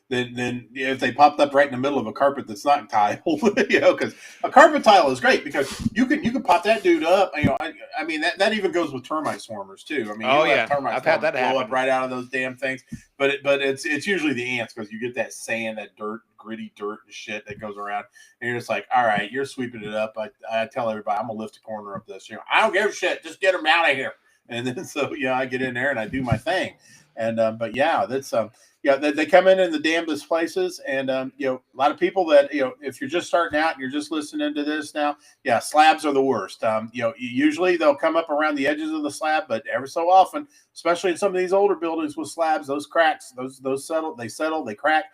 if they popped up right in the middle of a carpet that's not tile. Because a carpet tile is great because you can pop that dude up. I mean that even goes with termite swarmers too. I mean, I've had that blow happen up right out of those damn things. But it's usually the ants because you get that sand, that dirt, gritty dirt and shit that goes around, and you're just like, all right, you're sweeping it up. I tell everybody, I'm gonna lift a corner of this. I don't give a shit. Just get them out of here. And then I get in there and I do my thing. And but yeah, that's they come in the damnedest places. And a lot of people that if you're just starting out and you're just listening to this now, yeah, slabs are the worst. Usually they'll come up around the edges of the slab, but ever so often, especially in some of these older buildings with slabs, those cracks, those settle, they crack.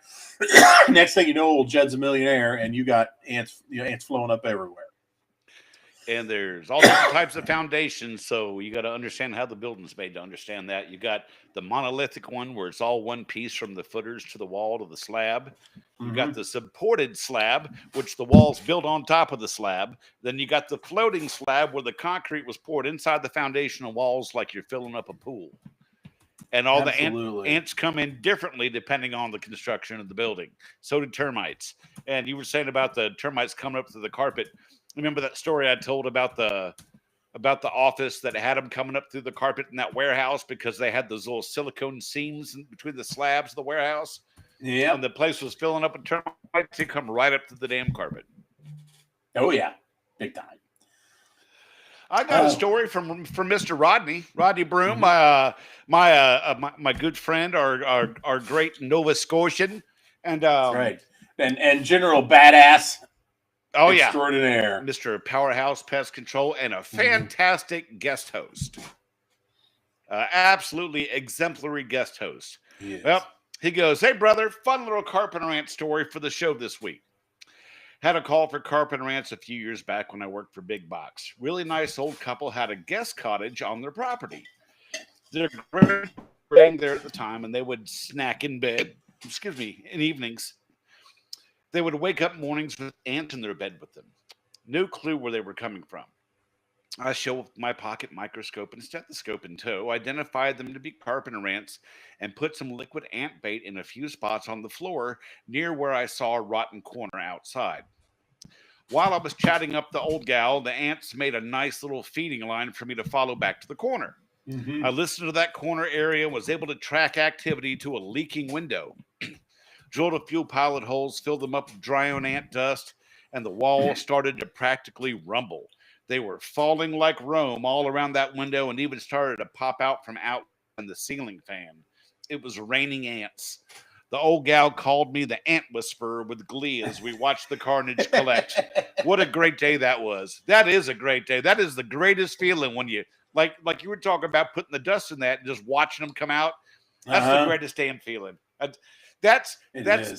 Next thing you know, old Jed's a millionaire, and you got ants flowing up everywhere. And there's all different types of foundations, so you got to understand how the building's made to understand that. You got the monolithic one where it's all one piece from the footers to the wall to the slab. You got the supported slab, which the wall's built on top of the slab. Then you got the floating slab where the concrete was poured inside the foundational walls like you're filling up a pool. And all the ants come in differently depending on the construction of the building. So do termites. And you were saying about the termites coming up to the carpet. Remember that story I told about the office that had them coming up through the carpet in that warehouse because they had those little silicone seams in between the slabs of the warehouse? Yeah. And the place was filling up with termites. They come right up to the damn carpet. Oh, yeah. Big time. I got a story from Mr. Rodney Broom, my good friend, our great Nova Scotian, and That's right. And General Badass oh yeah, extraordinaire, Mr. Powerhouse Pest Control, and a fantastic guest host. Absolutely exemplary guest host. Yes. Well, he goes, "Hey brother, fun little carpenter ant story for the show this week. Had a call for carpenter ants a few years back when I worked for Big Box. Really nice old couple had a guest cottage on their property. Their staying there at the time, and they would snack in bed. In evenings. They would wake up mornings with ants in their bed with them. No clue where they were coming from. I show with my pocket microscope and stethoscope in tow, identified them to be carpenter ants, and put some liquid ant bait in a few spots on the floor near where I saw a rotten corner outside. While I was chatting up the old gal, the ants made a nice little feeding line for me to follow back to the corner. I listened to that corner area and was able to track activity to a leaking window. Drilled a few pilot holes, filled them up with dry on ant dust, and the wall started to practically rumble. They were falling like Rome all around that window and even started to pop out from out in the ceiling fan. It was raining ants. The old gal called me the ant whisperer with glee as we watched the carnage collect. What a great day that was. That is a great day. That is the greatest feeling when you, like you were talking about putting the dust in that and just watching them come out. That's the greatest damn feeling. That's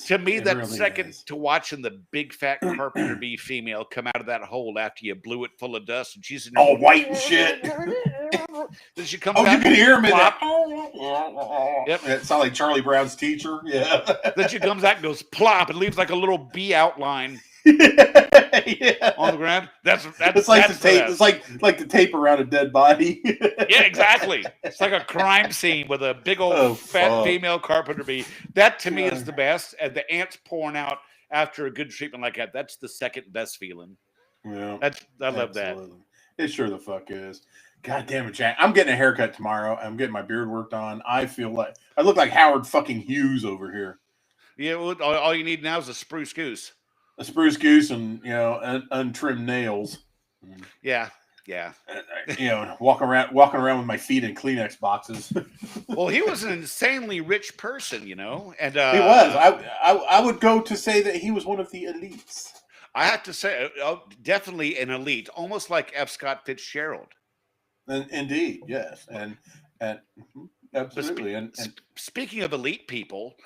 to me, that's really second to watching the big fat carpenter bee female come out of that hole after you blew it full of dust and she's in all white and shit. Then she comes out, you can hear him in that. Yep. It sounds like Charlie Brown's teacher. Yeah. Then she comes out and goes plop and leaves like a little bee outline on the ground. That's it's like the tape. It's like the tape around a dead body. Yeah, exactly. It's like a crime scene with a big old fat female carpenter bee. That to me is the best. And the ants pouring out after a good treatment like that. That's the second best feeling. Yeah, I love that. It sure the fuck is. God damn it, Jack! I'm getting a haircut tomorrow. I'm getting my beard worked on. I feel like I look like Howard fucking Hughes over here. Yeah, well, all you need now is a spruce goose. A spruce goose and untrimmed nails. Yeah. Walking around with my feet in Kleenex boxes. Well, he was an insanely rich person, and he was. I would go to say that he was one of the elites. I have to say, definitely an elite, almost like F. Scott Fitzgerald. Indeed, yes, and absolutely. And speaking of elite people,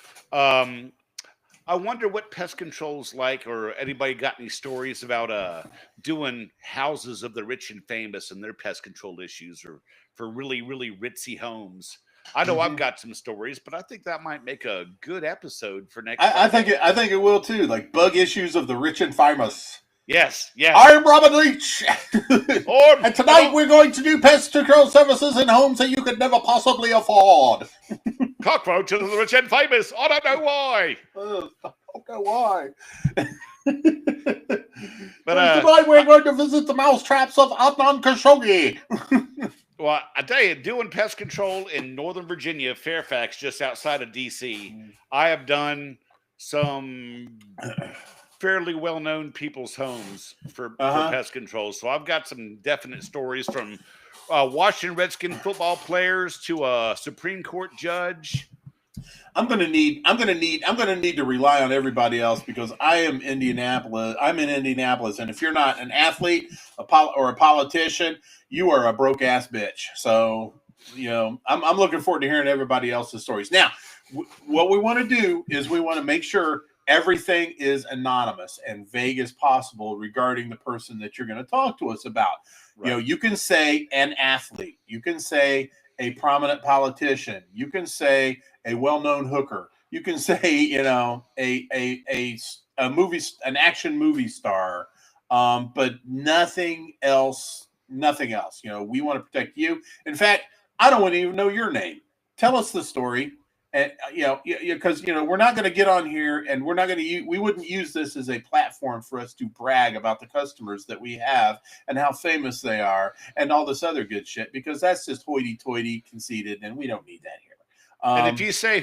I wonder what pest control's like, or anybody got any stories about doing houses of the rich and famous and their pest control issues, or for really, really ritzy homes. I know I've got some stories, but I think that might make a good episode for next. I think it will too. Like bug issues of the rich and famous. Yes. I'm Robin Leach, and tonight we're going to do pest control services in homes that you could never possibly afford. Cockroaches of the rich and famous. I don't know why. I don't know why. But tonight we're going to visit the mousetraps of Adnan Khashoggi. Well, I tell you, doing pest control in Northern Virginia, Fairfax, just outside of D.C., I have done some fairly well-known people's homes for pest control. So I've got some definite stories from Washington Redskin football players to a Supreme Court judge. I'm gonna need to rely on everybody else because I am Indianapolis. I'm in Indianapolis, and if you're not an athlete, or a politician, you are a broke ass bitch. So I'm looking forward to hearing everybody else's stories. Now, what we want to do is we want to make sure everything is anonymous and vague as possible regarding the person that you're going to talk to us about. Right. You can say an athlete, you can say a prominent politician, you can say a well-known hooker, you can say a movie, an action movie star, but nothing else. We want to protect you. In fact, I don't want to even know your name. Tell us the story. And because we're not going to get on here, and we're not going to. We wouldn't use this as a platform for us to brag about the customers that we have and how famous they are and all this other good shit, because that's just hoity-toity, conceited, and we don't need that here. And if you say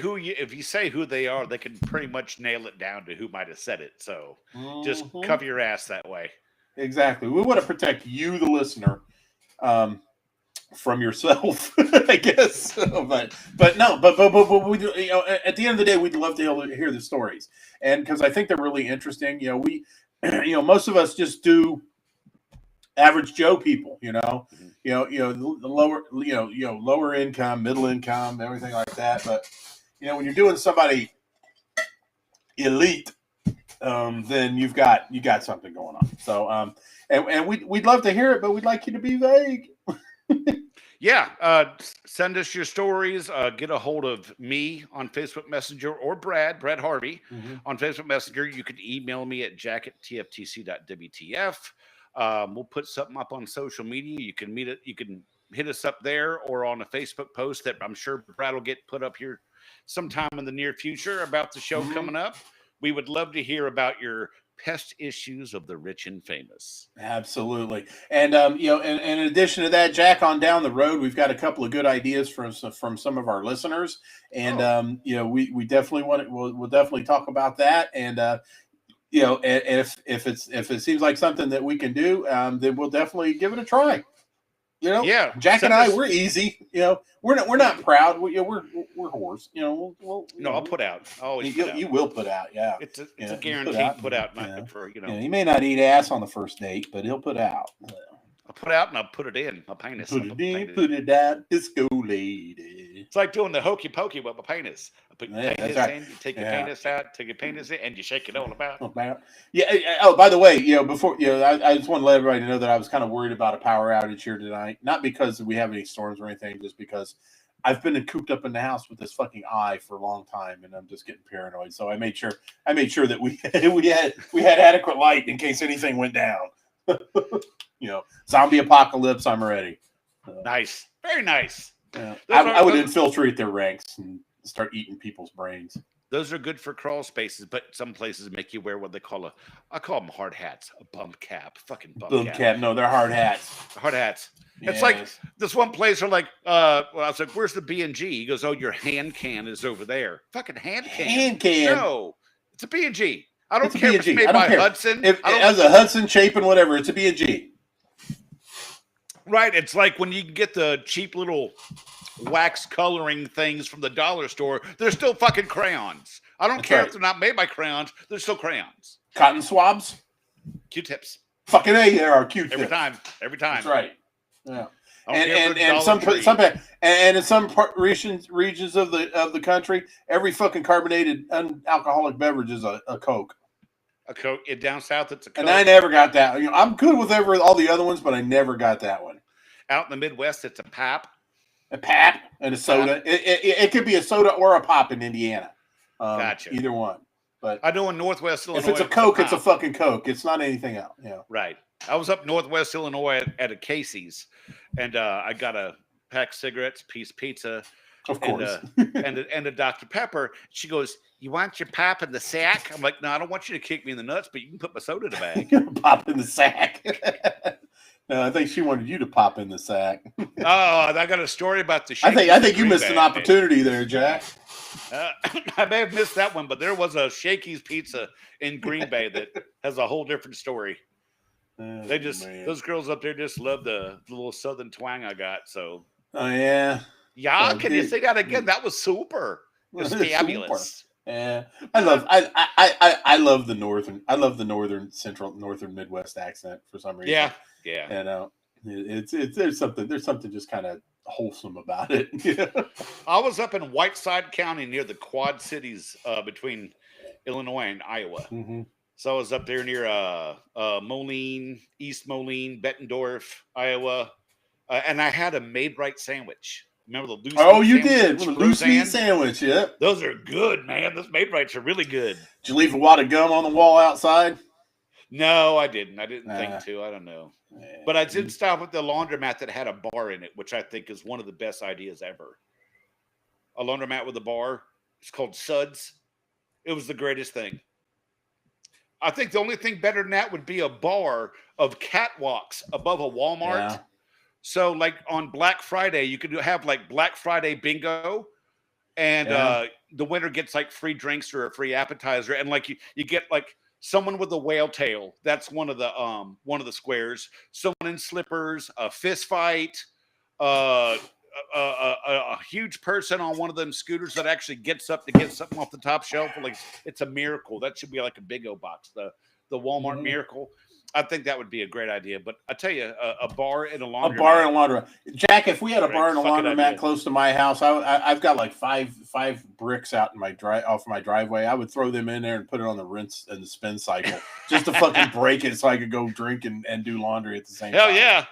who they are, they can pretty much nail it down to who might have said it. So just cover your ass that way. Exactly. We want to protect you, the listener, from yourself, I guess. But no, but we do, at the end of the day, we'd love to hear the stories, and because I think they're really interesting. We, most of us just do average Joe people. The lower, lower income, middle income, everything like that. But when you're doing somebody elite, then you got something going on. So, and we'd love to hear it, but we'd like you to be vague. Yeah, send us your stories. Get a hold of me on Facebook Messenger or Brad Harvey on Facebook Messenger. You can email me at jack@tftc.wtf. We'll put something up on social media. You can meet it. You can hit us up there or on a Facebook post that I'm sure Brad will get put up here sometime in the near future about the show coming up. We would love to hear about your pest issues of the rich and famous. Absolutely. And in addition to that, Jack, on down the road, we've got a couple of good ideas from some of our listeners, and we definitely we'll definitely talk about that. And and if it seems like something that we can do, then we'll definitely give it a try. Yeah, Jack and I, we're easy. We're not proud. We're whores. I'll put out. You will put out. Yeah, it's a guaranteed put out. For he may not eat ass on the first date, but he'll put out. I'll put out and I'll put it in my penis. Put it in, put it out, disco lady. It's like doing the hokey pokey with my penis. I put your penis right. in, you take your penis out, take your penis in, and you shake it all about. Yeah. Oh, by the way, before I just want to let everybody know that I was kind of worried about a power outage here tonight. Not because we have any storms or anything, just because I've been cooped up in the house with this fucking eye for a long time, and I'm just getting paranoid. So I made sure that we had adequate light in case anything went down. Zombie apocalypse, I'm ready. Nice. Very nice. Yeah. I would infiltrate their ranks and start eating people's brains. Those are good for crawl spaces, but some places make you wear what they call I call them hard hats, a bum cap, fucking bum cap. No, they're hard hats. Hard hats. Yes. It's like this one place are like, I was like, where's the B&G? He goes, oh, your hand can is over there. Fucking hand can. Hand can. No, it's a B&G. I don't care if it's made by Hudson. If it has a Hudson shape and whatever, it's a B&G. Right. It's like when you get the cheap little wax coloring things from the dollar store, they're still fucking crayons. I don't care if they're not made by crayons, they're still crayons. Cotton swabs? Q-tips. Fucking A, there are Q-tips. Every time. That's right. Yeah. And in some regions of the country, every fucking carbonated alcoholic beverage is a Coke. A Coke. Down south, it's a Coke. And I never got that. I'm good with all the other ones, but I never got that one. Out in the Midwest, it's a pap. A pap and a soda. It could be a soda or a pop in Indiana. Gotcha. Either one. But I know in Northwest Illinois, if it's a Coke, it's a fucking Coke. It's not anything else. Yeah. Right. I was up Northwest Illinois at a Casey's, and I got a pack of cigarettes, piece of pizza, of course, and a Dr. Pepper. She goes, "You want your pop in the sack?" I'm like, "No, I don't want you to kick me in the nuts, but you can put my soda in the bag." Pop in the sack. No, I think she wanted you to pop in the sack. Oh, I got a story about the. I think you missed an opportunity there, Jack. I may have missed that one, but there was a Shakey's Pizza in Green Bay that has a whole different story. Those girls up there just love the little southern twang I got. So. Oh yeah. Yeah, can you say that again? That was super. It was fabulous. Super. Yeah, I love the northern. I love the northern Midwest accent for some reason. Yeah. And there's something just kind of wholesome about it. I was up in Whiteside County near the Quad Cities between Illinois and Iowa. Mm-hmm. So I was up there near Moline, East Moline, Bettendorf, Iowa, and I had a made right sandwich. Remember the loose? Oh, you did the loose meat sandwich. Yeah, those are good, man. Those made rights are really good. Did you leave a wad of gum on the wall outside? No, I didn't. I didn't think to. I don't know. Yeah. But I did stop at the laundromat that had a bar in it, which I think is one of the best ideas ever. A laundromat with a bar. It's called Suds. It was the greatest thing. I think the only thing better than that would be a bar of catwalks above a Walmart. Yeah. So, like on Black Friday, you could have like Black Friday bingo, and the winner gets like free drinks or a free appetizer, and like you get like someone with a whale tail. That's one of the squares. Someone in slippers, a fist fight, a huge person on one of them scooters that actually gets up to get something off the top shelf. Like it's a miracle. That should be like a Big O box, the Walmart miracle. I think that would be a great idea. But I tell you, a bar and a laundromat. A bar and a laundromat. Jack, if we had a bar and a laundromat close to my house, I've got like five bricks out in my off my driveway. I would throw them in there and put it on the rinse and the spin cycle just to fucking break it so I could go drink and do laundry at the same time. Hell yeah.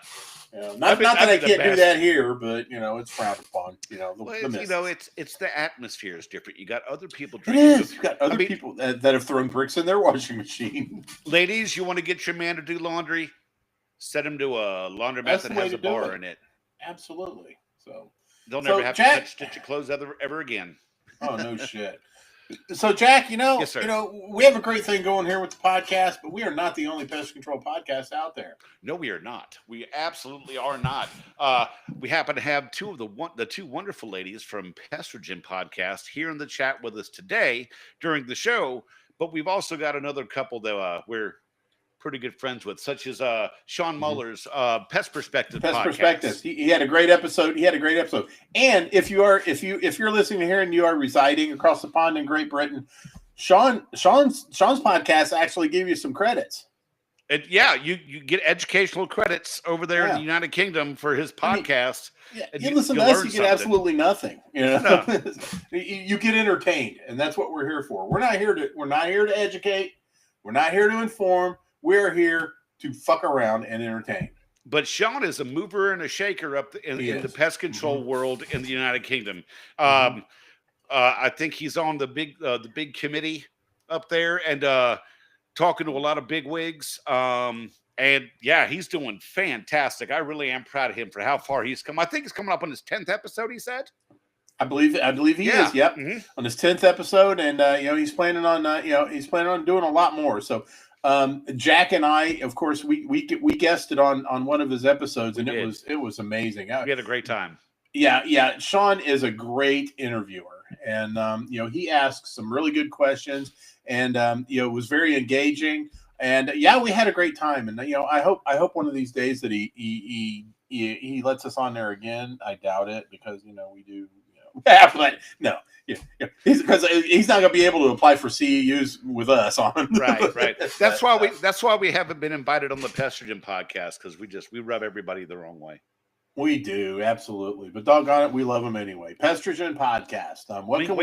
Not that I can't do that here, but it's frowned upon. It's the atmosphere is different. You got other people It drinking. is. You got other people that have thrown bricks in their washing machine. Ladies, you want to get your man to do laundry? Set him to a laundromat that has a bar in it. Absolutely. So they'll never have to stitch your clothes ever again. Oh no shit. So Jack, yes, sir. We have a great thing going here with the podcast, but we are not the only pest control podcast out there. No, we are not. We absolutely are not. We happen to have the two wonderful ladies from Pestrogen Podcast here in the chat with us today during the show. But we've also got another couple that we're pretty good friends with, such as Sean Muller's Pest Perspective podcast. Perspectives. He had a great episode. And if you're listening here and you are residing across the pond in Great Britain, Sean's podcast actually gave you some credits. You get educational credits over there in the United Kingdom for his podcast. You listen to us, you get absolutely nothing. No. You get entertained, and that's what we're here for. We're not here to educate. We're not here to inform. We're here to fuck around and entertain. But Sean is a mover and a shaker up in the pest control world in the United Kingdom. I think he's on the big committee up there and talking to a lot of big wigs. And yeah, he's doing fantastic. I really am proud of him for how far he's come. I think he's coming up on his 10th episode, he said. I believe he is. Yep. On his 10th episode. And he's planning on doing a lot more. So Jack and I, of course, we guested on one of his episodes, and it was amazing. We had a great time. Yeah. Sean is a great interviewer, and he asks some really good questions, and it was very engaging. And we had a great time. And I hope one of these days that he lets us on there again. I doubt it because we do. But no. Because he's not going to be able to apply for CEUs with us on. Right. That's why we haven't been invited on the Pestrogen podcast, because we rub everybody the wrong way. We do, absolutely. But doggone it, we love them anyway. Pestrogen podcast. What can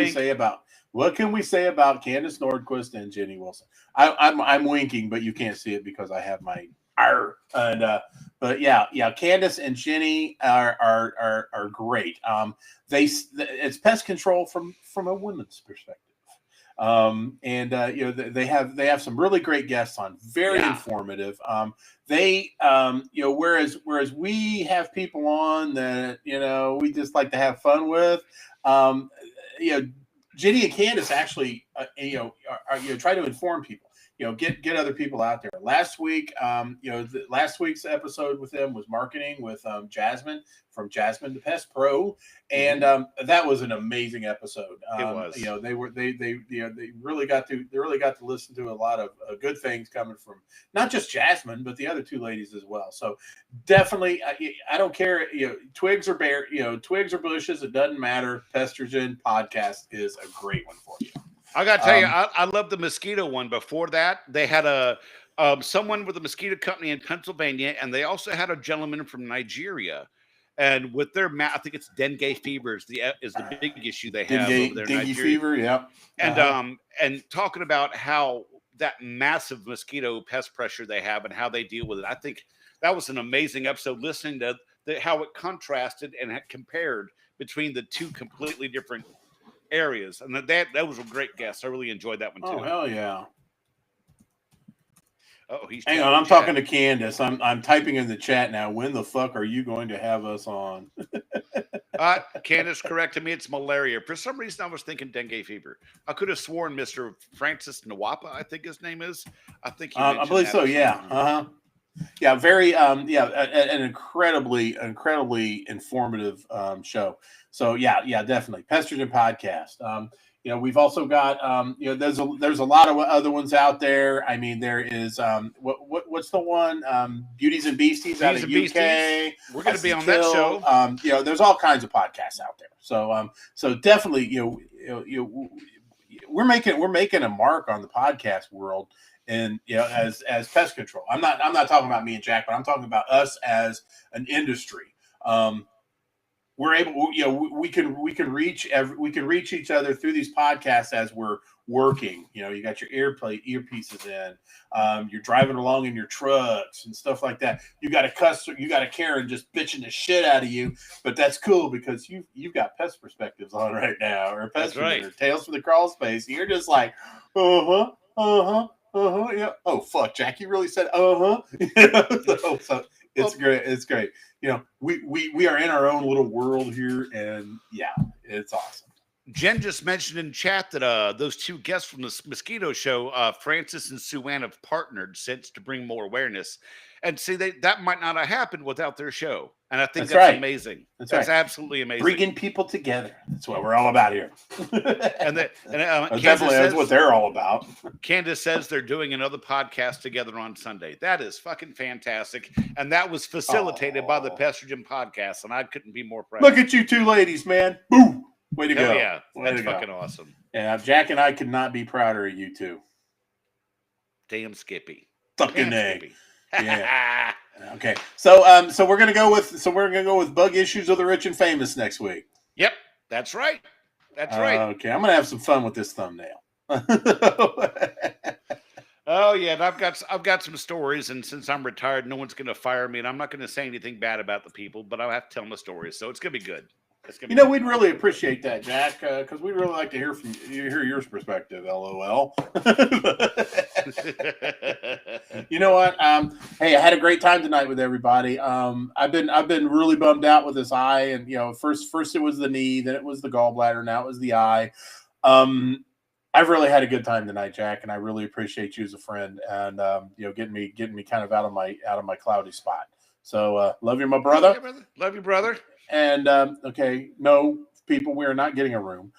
we say about Candace Nordquist and Jenny Wilson? I'm winking, but you can't see it because I have my but Candace and Jenny are great. It's pest control from a woman's perspective. They have some really great guests on, very informative. Whereas we have people on that we just like to have fun with. Jenny and Candace actually try to inform people. Get other people out there. Last week, last week's episode with them was marketing with Jasmine from Jasmine the Pest Pro, and that was an amazing episode. It was. They really got to listen to a lot of good things coming from not just Jasmine, but the other two ladies as well. So definitely, I don't care. Twigs or twigs or bushes, it doesn't matter. Pestrogen podcast is a great one for you. I got to tell you, I love the mosquito one. Before that, they had someone with a mosquito company in Pennsylvania, and they also had a gentleman from Nigeria. And with their I think it's dengue fever is the big issue they have over there in Nigeria. Dengue fever, yeah. And talking about how that massive mosquito pest pressure they have and how they deal with it. I think that was an amazing episode, listening to how it contrasted and compared between the two completely different areas, and that was a great guest. I really enjoyed that one too. Oh hell yeah! Oh, he's hang on. I'm talking to Candace. I'm typing in the chat now. When the fuck are you going to have us on? Candace corrected me. It's malaria. For some reason, I was thinking dengue fever. I could have sworn Mr. Francis Nwapa, I think his name is. I think I believe so. Yeah. Yeah. Very. An incredibly informative show. So yeah, definitely. Pestrogen podcast. we've also got there's a lot of other ones out there. I mean, there is what's the one Beauties and Beasties out of UK. We're going to be on that show. There's all kinds of podcasts out there. So definitely we're making a mark on the podcast world, and as pest control. I'm not talking about me and Jack, but I'm talking about us as an industry. We're able, we can reach each other through these podcasts as we're working. You got your earpieces in, you're driving along in your trucks and stuff like that. You got a Karen just bitching the shit out of you, but that's cool because you've got pest perspectives on right now, or pest or Tales from the Crawl Space. You're just like, yeah. Oh fuck, Jack, you really said so it's great. It's great. We are in our own little world here, and yeah, it's awesome. Jen just mentioned in chat that those two guests from the Mosquito Show, Francis and Sue Ann, have partnered since to bring more awareness. And see, that might not have happened without their show. And I think that's amazing. That's absolutely amazing. Bringing people together. That's what we're all about here. Definitely that's what they're all about. Candace says they're doing another podcast together on Sunday. That is fucking fantastic. And that was facilitated by the Pestrogen Podcast. And I couldn't be more proud. Look at you two ladies, man. Boo! Way to go. Yeah, that's fucking awesome. Yeah, Jack and I could not be prouder of you two. Damn Skippy. Fucking A. Yeah. Okay. So we're gonna go with bug issues of the rich and famous next week. Yep, that's right. That's right. Okay, I'm gonna have some fun with this thumbnail. Oh yeah, and I've got some stories, and since I'm retired, no one's gonna fire me, and I'm not gonna say anything bad about the people, but I'll have to tell my stories, so it's gonna be good. We'd really appreciate that, Jack, because we'd really like to hear your perspective. LOL. You know what? Hey, I had a great time tonight with everybody. I've been really bummed out with this eye, and first it was the knee, then it was the gallbladder, now it was the eye. I've really had a good time tonight, Jack, and I really appreciate you as a friend, and getting me kind of out of my cloudy spot. So love you, my brother. Love you, brother. And okay, no, people, we are not getting a room.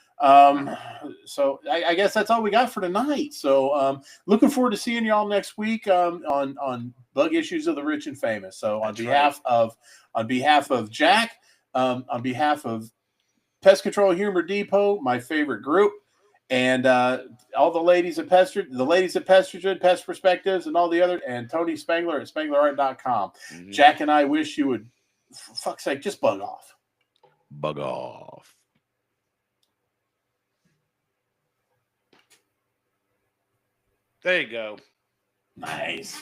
So I guess that's all we got for tonight. So looking forward to seeing y'all next week on Bug Issues of the Rich and Famous. So on behalf of Jack, on behalf of Pest Control Humor Depot, my favorite group, and all the ladies at Pestrogen, Pest Perspectives, and all the other, and Tony Spangler at SpanglerArt.com. Mm-hmm. Jack and I wish you would, for fuck's sake, just bug off. Bug off. There you go. Nice.